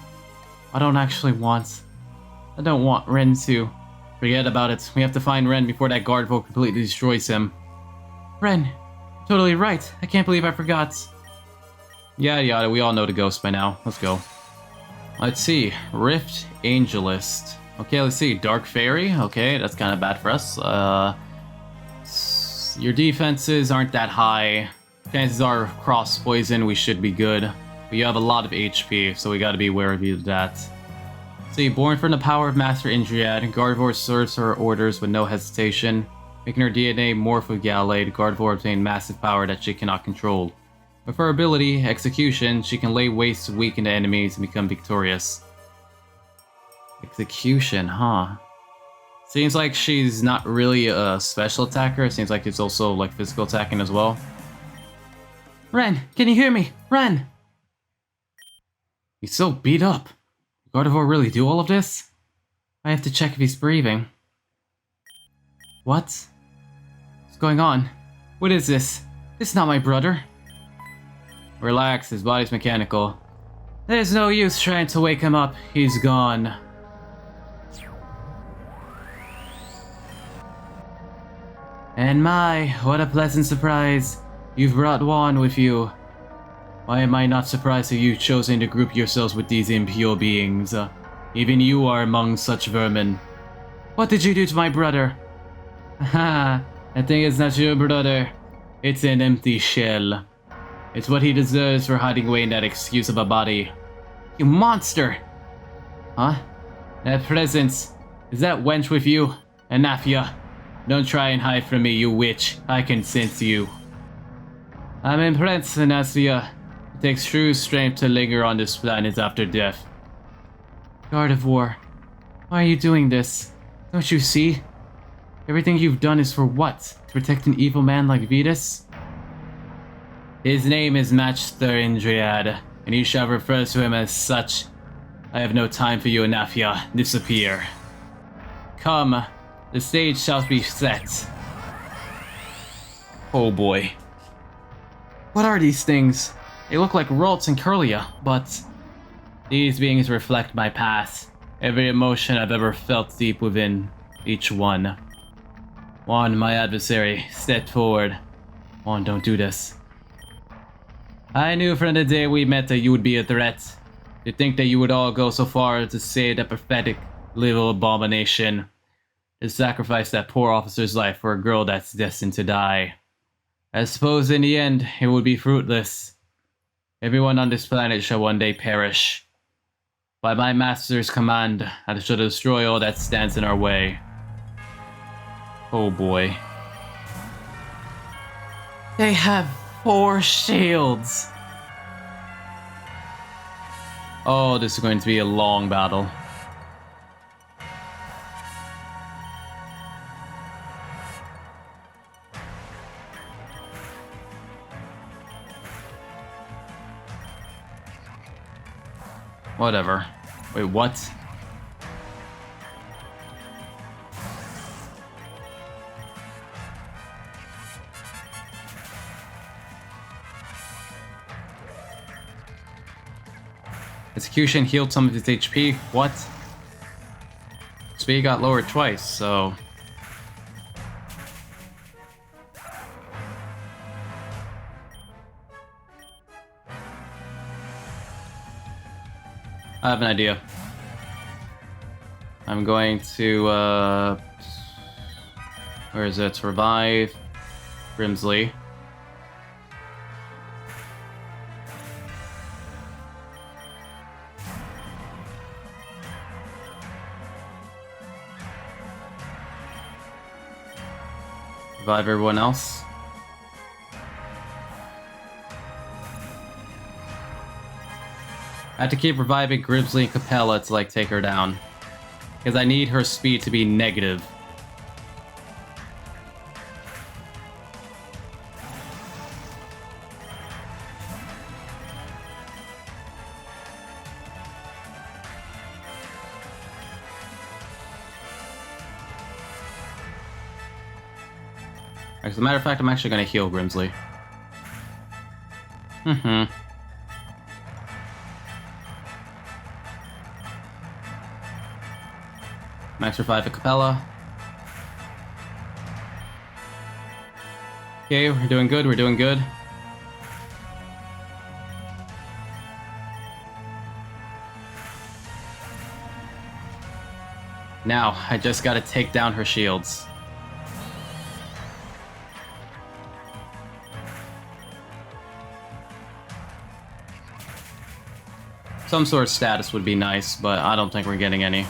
I don't want Ren to. Forget about it. We have to find Ren before that Gardevoir completely destroys him. Ren, totally right. I can't believe I forgot. Yada yada, we all know the ghost by now. Let's go. Let's see. Rift Angelist. Okay, let's see. Dark Fairy. Okay, that's kind of bad for us. Your defenses aren't that high. Chances are cross poison, we should be good. But you have a lot of HP, so we gotta be wary of that. See, born from the power of Master Indriad, Gardevoir serves her orders with no hesitation. Making her DNA morph with Gallade, Gardevoir obtained massive power that she cannot control. With her ability, Execution, she can lay waste to weakened enemies and become victorious. Execution, huh? Seems like she's not really a special attacker. It seems like it's also like physical attacking as well. Ren, can you hear me? Ren! He's so beat up. Did Gardevoir really do all of this? I have to check if he's breathing. What? What's going on? What is this? This is not my brother. Relax, his body's mechanical. There's no use trying to wake him up. He's gone. And my, what a pleasant surprise. You've brought Juan with you. Why am I not surprised that you've chosen to group yourselves with these impure beings? Even you are among such vermin. What did you do to my brother? Haha, I think it's not your brother. It's an empty shell. It's what he deserves for hiding away in that excuse of a body. You monster! Huh? That presence. Is that wench with you? Anafia. Don't try and hide from me, you witch. I can sense you. I'm impressed, Anafia. It takes true strength to linger on this planet after death. Gardevoir, why are you doing this? Don't you see? Everything you've done is for what? To protect an evil man like Vetus? His name is Master Indriad, and you shall refer to him as such. I have no time for you, Anafia. Disappear. Come, the stage shall be set. Oh boy. What are these things? They look like Ralts and Curlia, but... These beings reflect my past. Every emotion I've ever felt deep within each one. Juan, my adversary, step forward. Juan, don't do this. I knew from the day we met that you would be a threat. To think that you would all go so far to save that pathetic little abomination. To sacrifice that poor officer's life for a girl that's destined to die. I suppose in the end, it would be fruitless. Everyone on this planet shall one day perish. By my master's command, I shall destroy all that stands in our way. Oh boy. They have 4 shields! Oh, this is going to be a long battle. Whatever. Wait, what? Execution healed some of his HP. What? Speed got lowered twice, so... I have an idea. I'm going to, where is it? Revive Grimsley. Revive everyone else. I have to keep reviving Grimsley and Capella to like take her down. Because I need her speed to be negative. As a matter of fact, I'm actually gonna heal Grimsley. Max revive a Capella. Okay, we're doing good, we're doing good. Now, I just gotta take down her shields. Some sort of status would be nice, but I don't think we're getting any.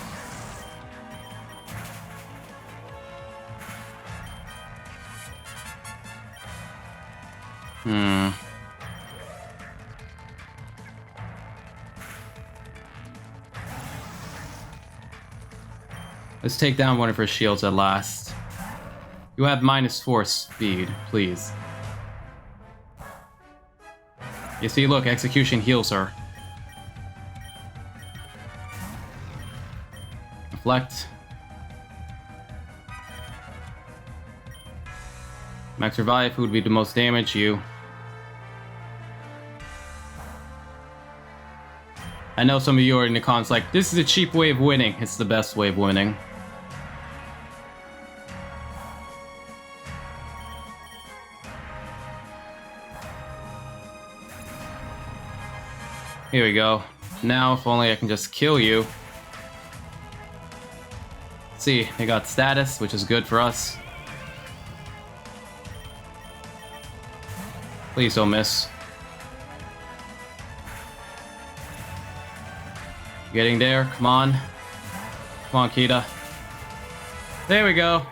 Let's take down one of her shields at last. You have -4 speed, please. You see, look, execution heals her. Reflect. Max revive, who would be the most damage? You. I know some of you are in the comments like, this is a cheap way of winning. It's the best way of winning. Here we go. Now, if only I can just kill you. Let's see, they got status, which is good for us. Please don't miss. Getting there, come on. Come on, Kita. There we go.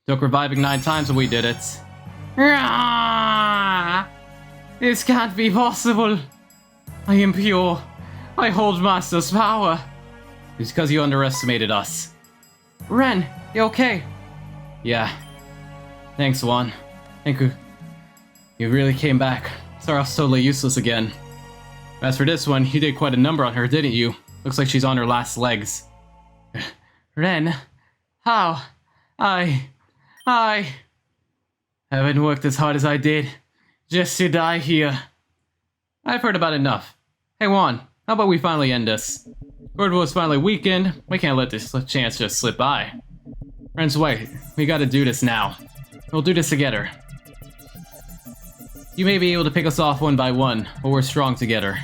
Took reviving 9 times and we did it. This can't be possible. I am pure. I hold Master's power. It's because you underestimated us. Ren, you okay? Yeah. Thanks, Juan. Thank you. You really came back. Sorry, I was totally useless again. As for this one, you did quite a number on her, didn't you? Looks like she's on her last legs. Ren, how? I haven't worked as hard as I did. Just to die here. I've heard about enough. Hey Juan, how about we finally end this? Gardevoir is finally weakened. We can't let this chance just slip by. Ren's right. We gotta do this now. We'll do this together. You may be able to pick us off one by one, but we're strong together.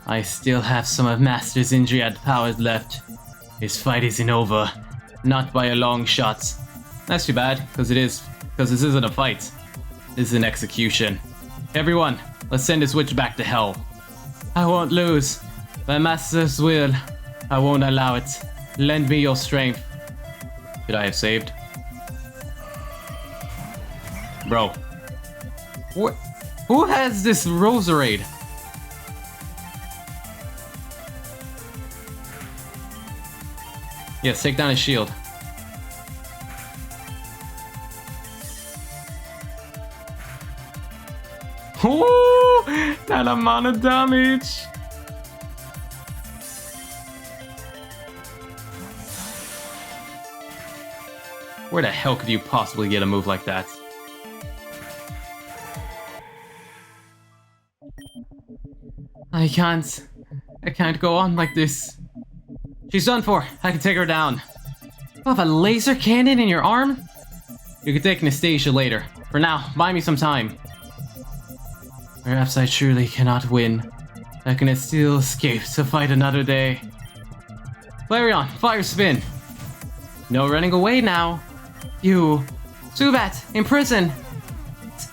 I still have some of Master's Indriad powers left. His fight isn't over. Not by a long shot. That's too bad, because this isn't a fight. This is an execution. Everyone, let's send this witch back to hell. I won't lose. By Master's will, I won't allow it. Lend me your strength. Should I have saved? Bro. What? Who has this Roserade? Yes, take down his shield. Ooh, that amount of damage. Where the hell could you possibly get a move like that? I can't go on like this. She's done for. I can take her down. You have a laser cannon in your arm? You can take Anastasia later. For now, buy me some time. Perhaps I truly cannot win. I can still escape to fight another day. Flareon, fire spin! No running away now. You... Zubat, in prison!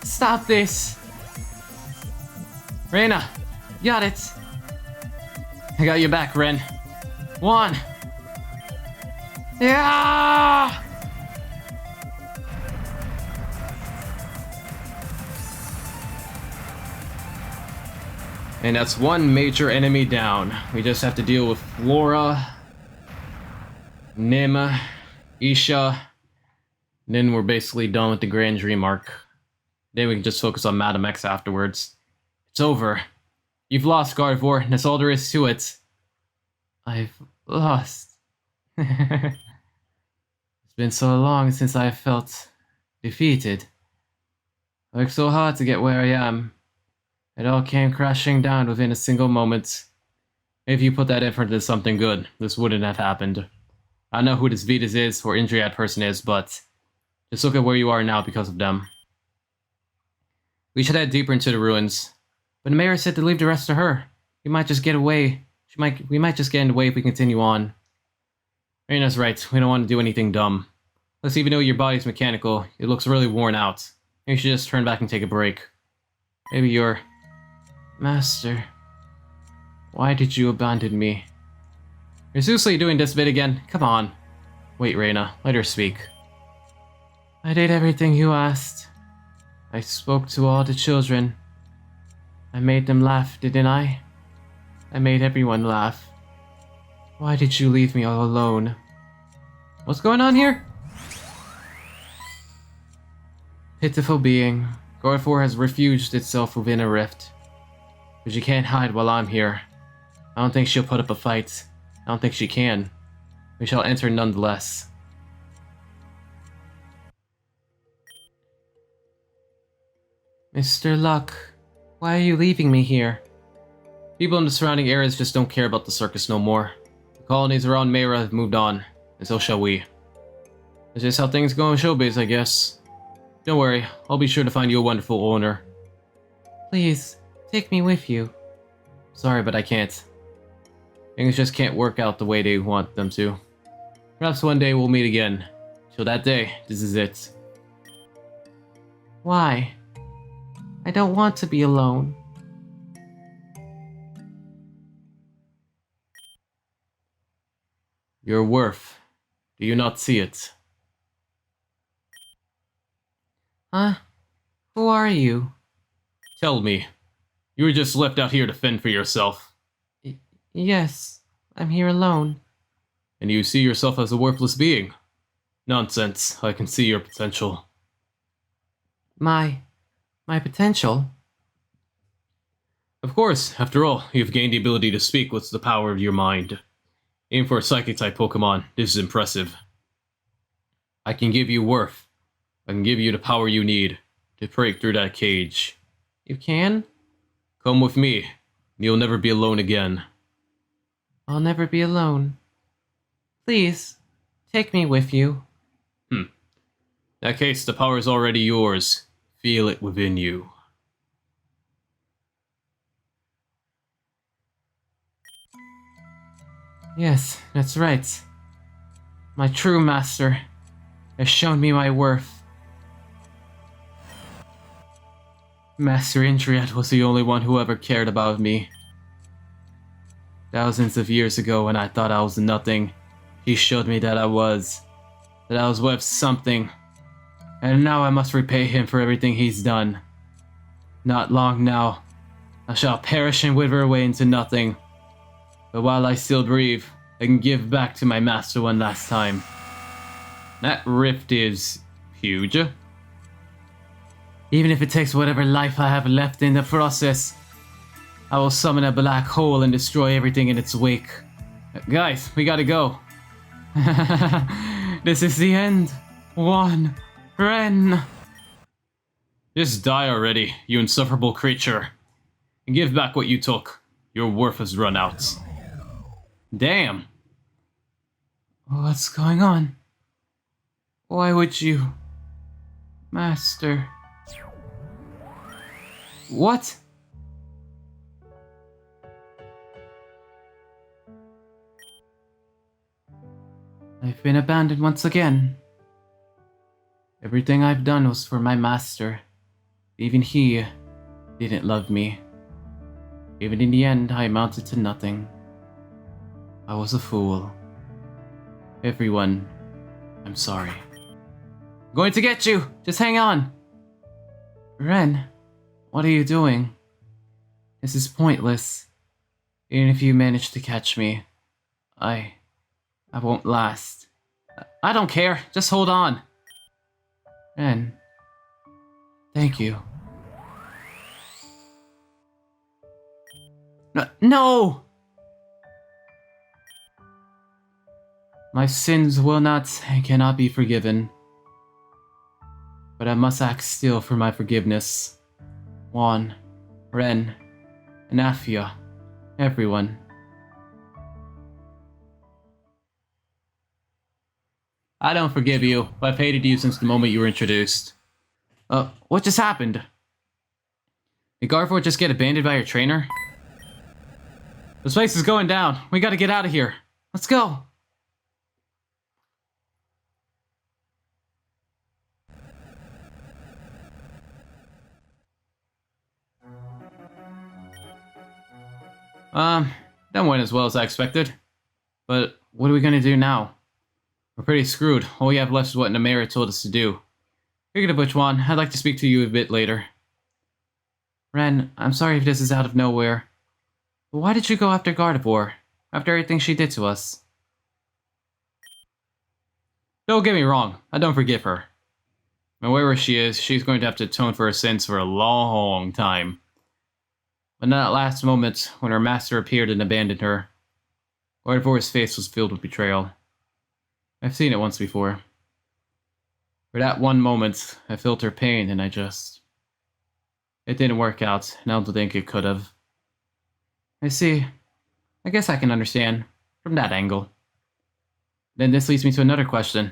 Stop this! Reina, got it! I got your back, Ren. One! Yeah! And that's one major enemy down. We just have to deal with Flora, Nim, Isha, and then we're basically done with the Grand Dream arc. Then we can just focus on Madam X afterwards. It's over. You've lost, Gardevoir, and that's all there is to it. I've lost. It's been so long since I felt defeated. I worked so hard to get where I am. It all came crashing down within a single moment. If you put that effort into something good, this wouldn't have happened. I know who this Vitas is or Indriad person is, but just look at where you are now because of them. We should head deeper into the ruins. But the mayor said to leave the rest to her. We might just get away. We might just get in the way if we continue on. Reina's right. We don't want to do anything dumb. Plus, even though your body's mechanical, it looks really worn out. Maybe you should just turn back and take a break. Maybe your master. Why did you abandon me? You're seriously doing this bit again? Come on. Wait, Reina. Let her speak. I did everything you asked. I spoke to all the children. I made them laugh, didn't I? I made everyone laugh. Why did you leave me all alone? What's going on here? Pitiful being. Gardevoir has refuged itself within a rift. But she can't hide while I'm here. I don't think she'll put up a fight. I don't think she can. We shall enter nonetheless. Mr. Luck, why are you leaving me here? People in the surrounding areas just don't care about the circus no more. The colonies around Mayra have moved on, and so shall we. That's just how things go in showbiz, I guess. Don't worry, I'll be sure to find you a wonderful owner. Please, take me with you. Sorry, but I can't. Things just can't work out the way they want them to. Perhaps one day we'll meet again. Till that day, this is it. Why? I don't want to be alone. Your worth. Do you not see it? Huh? Who are you? Tell me. You were just left out here to fend for yourself. Yes, I'm here alone. And you see yourself as a worthless being? Nonsense. I can see your potential. My potential? Of course, after all, you've gained the ability to speak with the power of your mind. Aim for a Psychic-type Pokemon. This is impressive. I can give you worth. I can give you the power you need to break through that cage. You can? Come with me, and you'll never be alone again. I'll never be alone. Please, take me with you. In that case, the power is already yours. Feel it within you. Yes, that's right. My true master has shown me my worth. Master Indriad was the only one who ever cared about me. Thousands of years ago when I thought I was nothing, he showed me that I was worth something. And now I must repay him for everything he's done. Not long now, I shall perish and wither away into nothing. But while I still breathe, I can give back to my master one last time. That rift is huge. Even if it takes whatever life I have left in the process, I will summon a black hole and destroy everything in its wake. Guys, we gotta go. This is the end. One. Ren! Just die already, you insufferable creature. And give back what you took. Your worth has run out. Damn. What's going on? Why would you... Master... What? I've been abandoned once again. Everything I've done was for my master. Even he didn't love me. Even in the end, I amounted to nothing. I was a fool. Everyone, I'm sorry. I'm going to get you! Just hang on! Ren, what are you doing? This is pointless. Even if you manage to catch me, I won't last. I don't care, just hold on. Ren, thank you. No! My sins will not and cannot be forgiven. But I must ask still for my forgiveness. Juan, Ren, and Afia, everyone. I don't forgive you. I've hated you since the moment you were introduced. What just happened? Did Gardevoir just get abandoned by your trainer? This place is going down. We gotta get out of here. Let's go. That went as well as I expected. But what are we gonna do now? We're pretty screwed. All we have left is what Namera told us to do. Speaking of which, Juan, I'd like to speak to you a bit later. Ren, I'm sorry if this is out of nowhere. But why did you go after Gardevoir? After everything she did to us? Don't get me wrong, I don't forgive her. And wherever she is, she's going to have to atone for her sins for a long time. But in that last moment, when her master appeared and abandoned her, Gardevoir's face was filled with betrayal. I've seen it once before. For that one moment, I felt her pain and I just... It didn't work out, and I don't think it could have. I see. I guess I can understand. From that angle. Then this leads me to another question.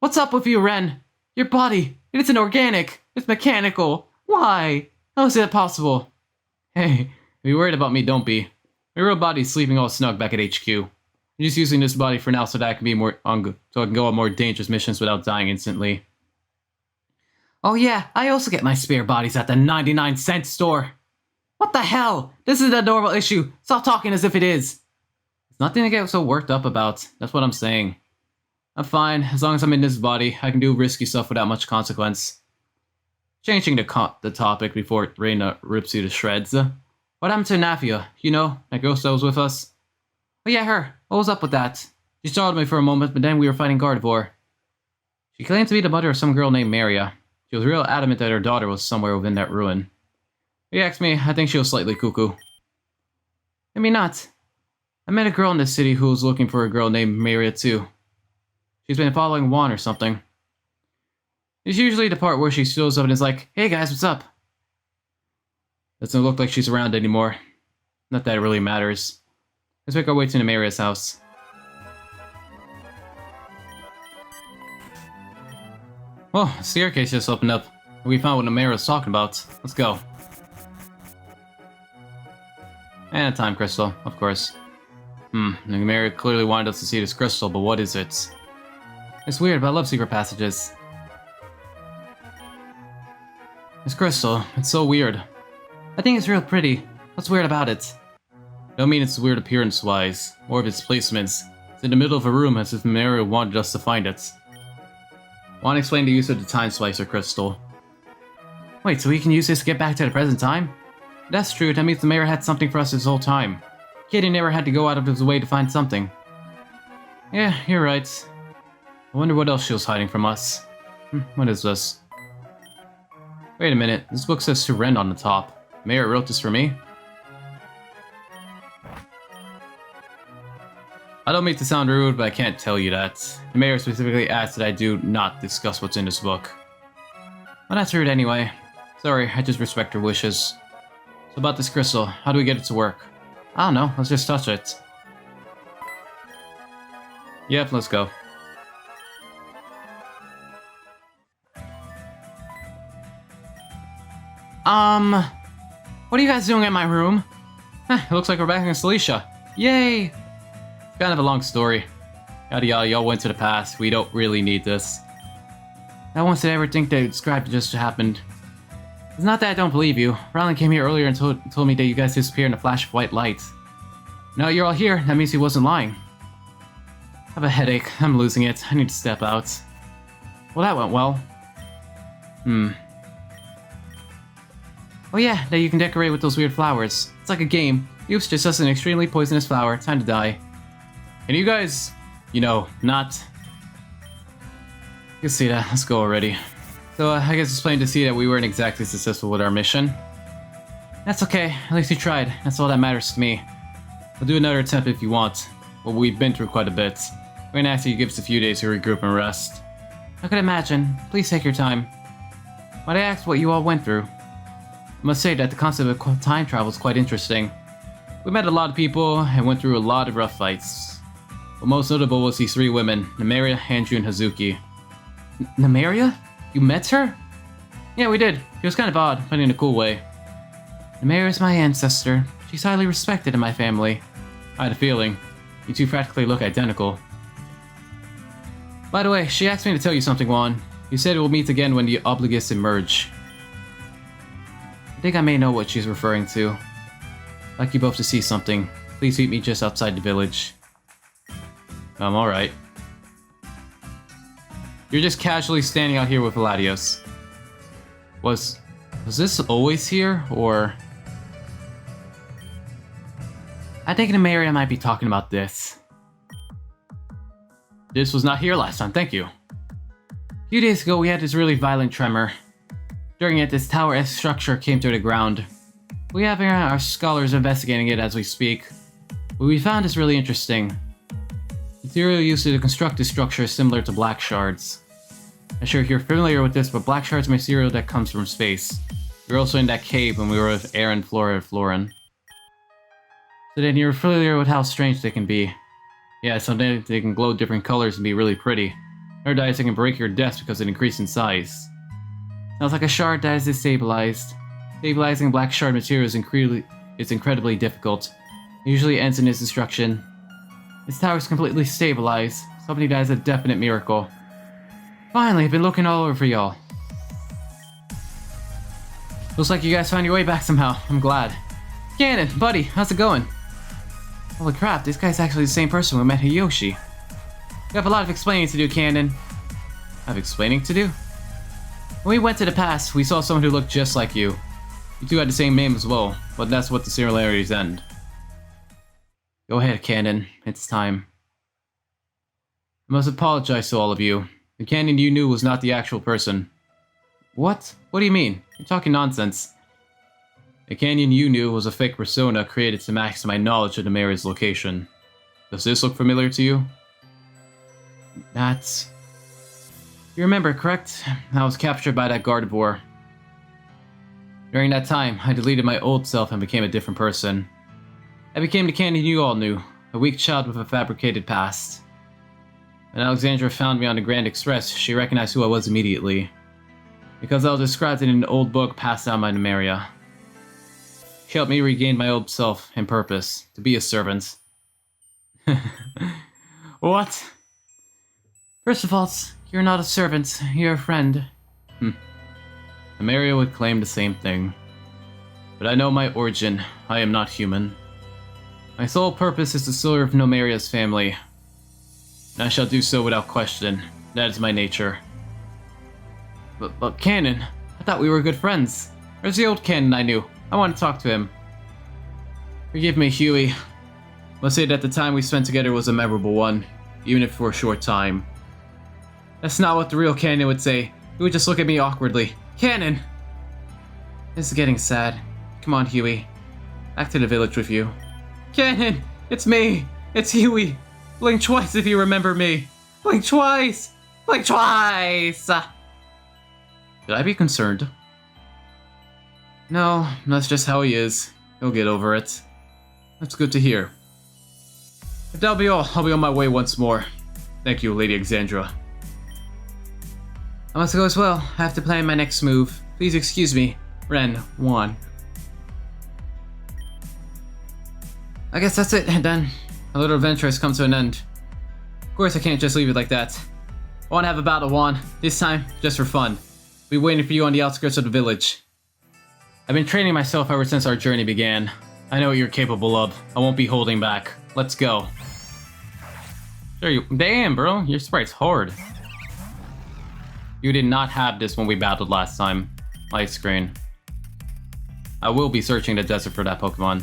What's up with you, Ren? Your body, it isn't organic. It's mechanical. Why? How is that possible? Hey, if you're worried about me, don't be. My real body's sleeping all snug back at HQ. I'm just using this body for now so that I can be so I can go on more dangerous missions without dying instantly. Oh yeah, I also get my spare bodies at the 99-cent store. What the hell? This is a normal issue. Stop talking as if it is. It's nothing to get so worked up about. That's what I'm saying. I'm fine. As long as I'm in this body, I can do risky stuff without much consequence. Changing the topic before Reina rips you to shreds. What happened to Nafia? You know, that girl that was with us? Oh yeah, her. What was up with that? She startled me for a moment, but then we were fighting Gardevoir. She claimed to be the mother of some girl named Maria. She was real adamant that her daughter was somewhere within that ruin. If you ask me, I think she was slightly cuckoo. Maybe not. I met a girl in this city who was looking for a girl named Maria too. She's been following Juan or something. It's usually the part where she shows up and is like, hey guys, what's up? Doesn't look like she's around anymore. Not that it really matters. Let's make our way to Nameria's house. Oh, the staircase just opened up. We found what Namera was talking about. Let's go. And a time crystal, of course. Namera clearly wanted us to see this crystal, but what is it? It's weird, but I love secret passages. This crystal, it's so weird. I think it's real pretty. What's weird about it? I don't mean it's weird appearance-wise, or of its placements. It's in the middle of a room as if Namera wanted us to find it. Juan explained the use of the Time Slicer crystal. Wait, so we can use this to get back to the present time? If that's true, that means the mayor had something for us this whole time. Kitty never had to go out of his way to find something. Yeah, you're right. I wonder what else she was hiding from us. What is this? Wait a minute, this book says to Ren on the top. Mayor wrote this for me? I don't mean to sound rude, but I can't tell you that. The mayor specifically asked that I do not discuss what's in this book. Well, that's rude anyway. Sorry, I just respect her wishes. So about this crystal, how do we get it to work? I don't know, let's just touch it. Yep, let's go. What are you guys doing in my room? It looks like we're back in Celicia. Yay! It's kind of a long story. Yada yada, y'all went to the past. We don't really need this. Not once did I ever think they described it just happened. It's not that I don't believe you. Ryland came here earlier and told me that you guys disappeared in a flash of white light. Now you're all here, that means he wasn't lying. I have a headache. I'm losing it. I need to step out. Well, that went well. Oh yeah, now you can decorate with those weird flowers. It's like a game. Oops, just an extremely poisonous flower. Time to die. Can you guys, not... You can see that. Let's go already. So, I guess it's plain to see that we weren't exactly successful with our mission. That's okay. At least you tried. That's all that matters to me. I'll do another attempt if you want. Well, we've been through quite a bit. We're gonna ask you to give us a few days to regroup and rest. I could imagine. Please take your time. Might I ask what you all went through? I must say that the concept of time travel is quite interesting. We met a lot of people and went through a lot of rough fights. But most notable was these 3 women, Namaria, Hanju, and Hazuki. Namaria? You met her? Yeah, we did. It was kind of odd, but in a cool way. Namaria is my ancestor. She's highly respected in my family. I had a feeling. You two practically look identical. By the way, she asked me to tell you something, Juan. You said we'll meet again when the Obligus emerge. I think I may know what she's referring to. I'd like you both to see something. Please meet me just outside the village. Alright. You're just casually standing out here with Latios. Was this always here, or...? I think Namaria might be talking about this. This was not here last time, thank you. A few days ago, we had this really violent tremor. During it, this tower-esque structure came to the ground. We have our scholars investigating it as we speak. What we found is really interesting. Material used to construct this structure is similar to black shards. I'm sure you're familiar with this, but black shards are material that comes from space. We were also in that cave when we were with Aaron, Flora, and Florin. So then you're familiar with how strange they can be. Yeah, sometimes they can glow different colors and be really pretty. Other times they can break your desk because it increased in size. Sounds like a shard that is destabilized. Stabilizing black shard material is incredibly difficult. It usually ends in its destruction. This tower is completely stabilized. Somebody that is a definite miracle. Finally, I've been looking all over for y'all. Looks like you guys found your way back somehow. I'm glad. Ganon, buddy, how's it going? Holy crap, this guy's actually the same person we met Hiyoshi. You have a lot of explaining to do, Ganon. I have explaining to do? When we went to the past, we saw someone who looked just like you. You two had the same name as well, but that's what the similarities end. Go ahead, Ganon. It's time. I must apologize to all of you. The Ganon you knew was not the actual person. What? What do you mean? You're talking nonsense. The Ganon you knew was a fake persona created to max my knowledge of Namaria's location. Does this look familiar to you? That's... You remember, correct? I was captured by that Gardevoir. During that time, I deleted my old self and became a different person. I became the Ganon you all knew, a weak child with a fabricated past. When Alexandra found me on the Grand Express, she recognized who I was immediately. Because I was described in an old book passed down by Namaria. She helped me regain my old self and purpose, to be a servant. What? First of all, you're not a servant, you're a friend. Namaria would claim the same thing. But I know my origin. I am not human. My sole purpose is to serve Namaria's family. And I shall do so without question. That is my nature. But Ganon, I thought we were good friends. Where's the old Ganon I knew? I want to talk to him. Forgive me, Huey. Must say that the time we spent together was a memorable one, even if for a short time. That's not what the real Ganon would say. He would just look at me awkwardly. Ganon! This is getting sad. Come on, Huey. Back to the village with you. Ganon! It's me! It's Huey! Blink twice if you remember me! Blink twice! Blink twice! Should I be concerned? No, that's just how he is. He'll get over it. That's good to hear. If that'll be all, I'll be on my way once more. Thank you, Lady Alexandra. I must go as well. I have to plan my next move. Please excuse me. Ren, Juan. I guess that's it, then. Our little adventure has come to an end. Of course I can't just leave it like that. I want to have a battle, Juan. This time, just for fun. I'll be waiting for you on the outskirts of the village. I've been training myself ever since our journey began. I know what you're capable of. I won't be holding back. Let's go. Sure you- Damn, bro. Your sprite's hard. You did not have this when we battled last time. Ice screen. I will be searching the desert for that Pokemon.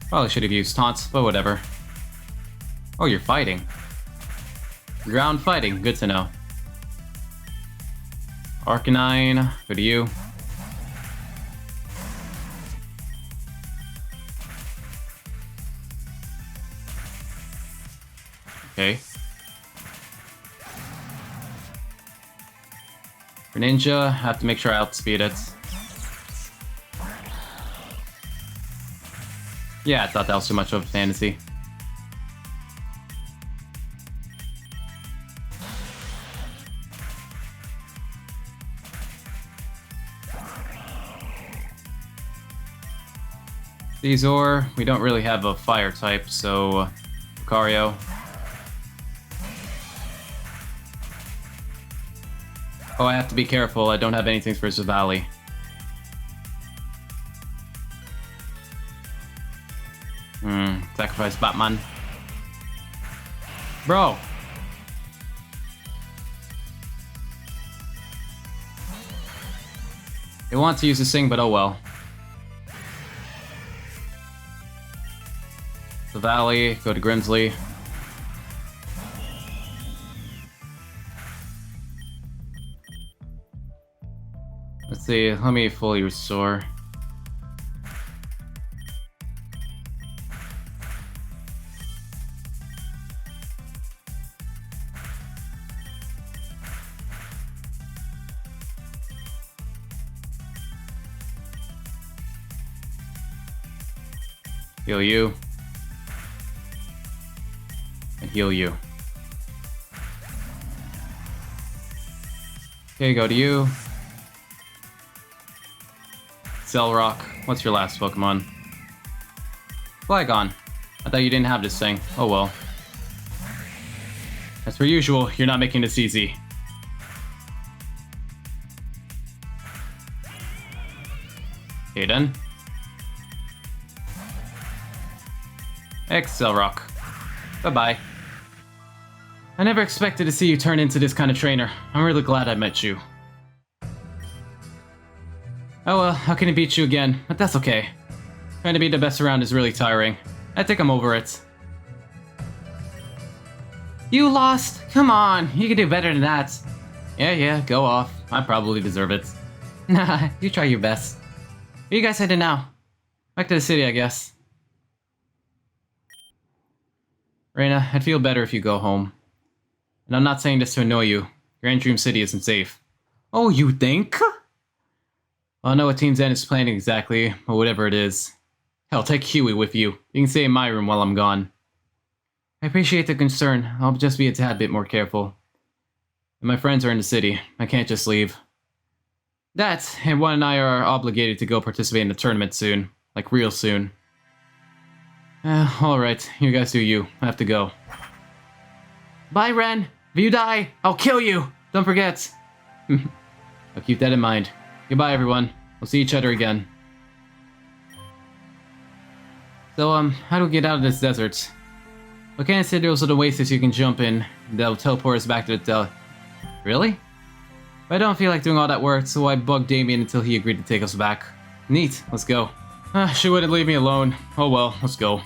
Probably should have used taunts, but whatever. Oh, you're fighting. Ground fighting, good to know. Arcanine, good to you. Okay. For Ninja, I have to make sure I outspeed it. Yeah, I thought that was too much of a fantasy. Caesar, we don't really have a fire type, so Lucario. Oh, I have to be careful. I don't have anything for Zavali. Sacrifice Batman. Bro! They want to use the Sing, but oh well. The Valley, go to Grimsley. Let's see, let me fully restore. Heal you. And heal you. Okay, go to you. Rock. What's your last Pokemon? Flygon. I thought you didn't have this thing. Oh well. As per usual, you're not making this easy. Okay then. Rock. Bye-bye. I never expected to see you turn into this kind of trainer. I'm really glad I met you. Oh well, how can I beat you again? But that's okay. Trying to be the best around is really tiring. I think I'm over it. You lost? Come on, you can do better than that. Yeah, go off. I probably deserve it. Nah, you try your best. Where you guys headed now? Back to the city, I guess. Reina, I'd feel better if you go home. And I'm not saying this to annoy you. Grand Dream City isn't safe. Oh, you think? Well, I know what Team Xen is planning exactly, or whatever it is. Hell, take Huey with you. You can stay in my room while I'm gone. I appreciate the concern. I'll just be a tad bit more careful. And my friends are in the city. I can't just leave. That, and Juan and I are obligated to go participate in the tournament soon. Like, real soon. Alright. You guys do you. I have to go. Bye, Ren! If you die, I'll kill you! Don't forget! I'll keep that in mind. Goodbye, everyone. We'll see each other again. So, how do we get out of this desert? Volcanic said there was an oasis you can jump in. That'll teleport us back to the Really? But I don't feel like doing all that work, so I bugged Damien until he agreed to take us back. Neat. Let's go. She wouldn't leave me alone. Oh well, let's go.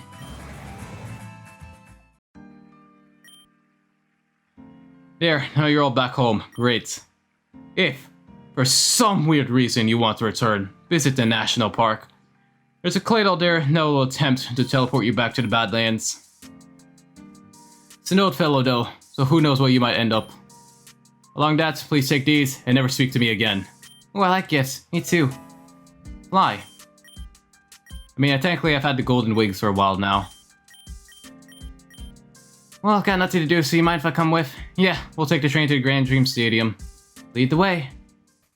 There, now you're all back home. Great. If, for some weird reason, you want to return, visit the national park. There's a Claydol there that will attempt to teleport you back to the Badlands. It's an old fellow though, so who knows where you might end up. Along that, please take these and never speak to me again. Oh, I like gifts. Me too. Fly. I mean, technically I've had the golden wings for a while now. Well, got nothing to do, so you mind if I come with? Yeah, we'll take the train to the Grand Dream Stadium. Lead the way.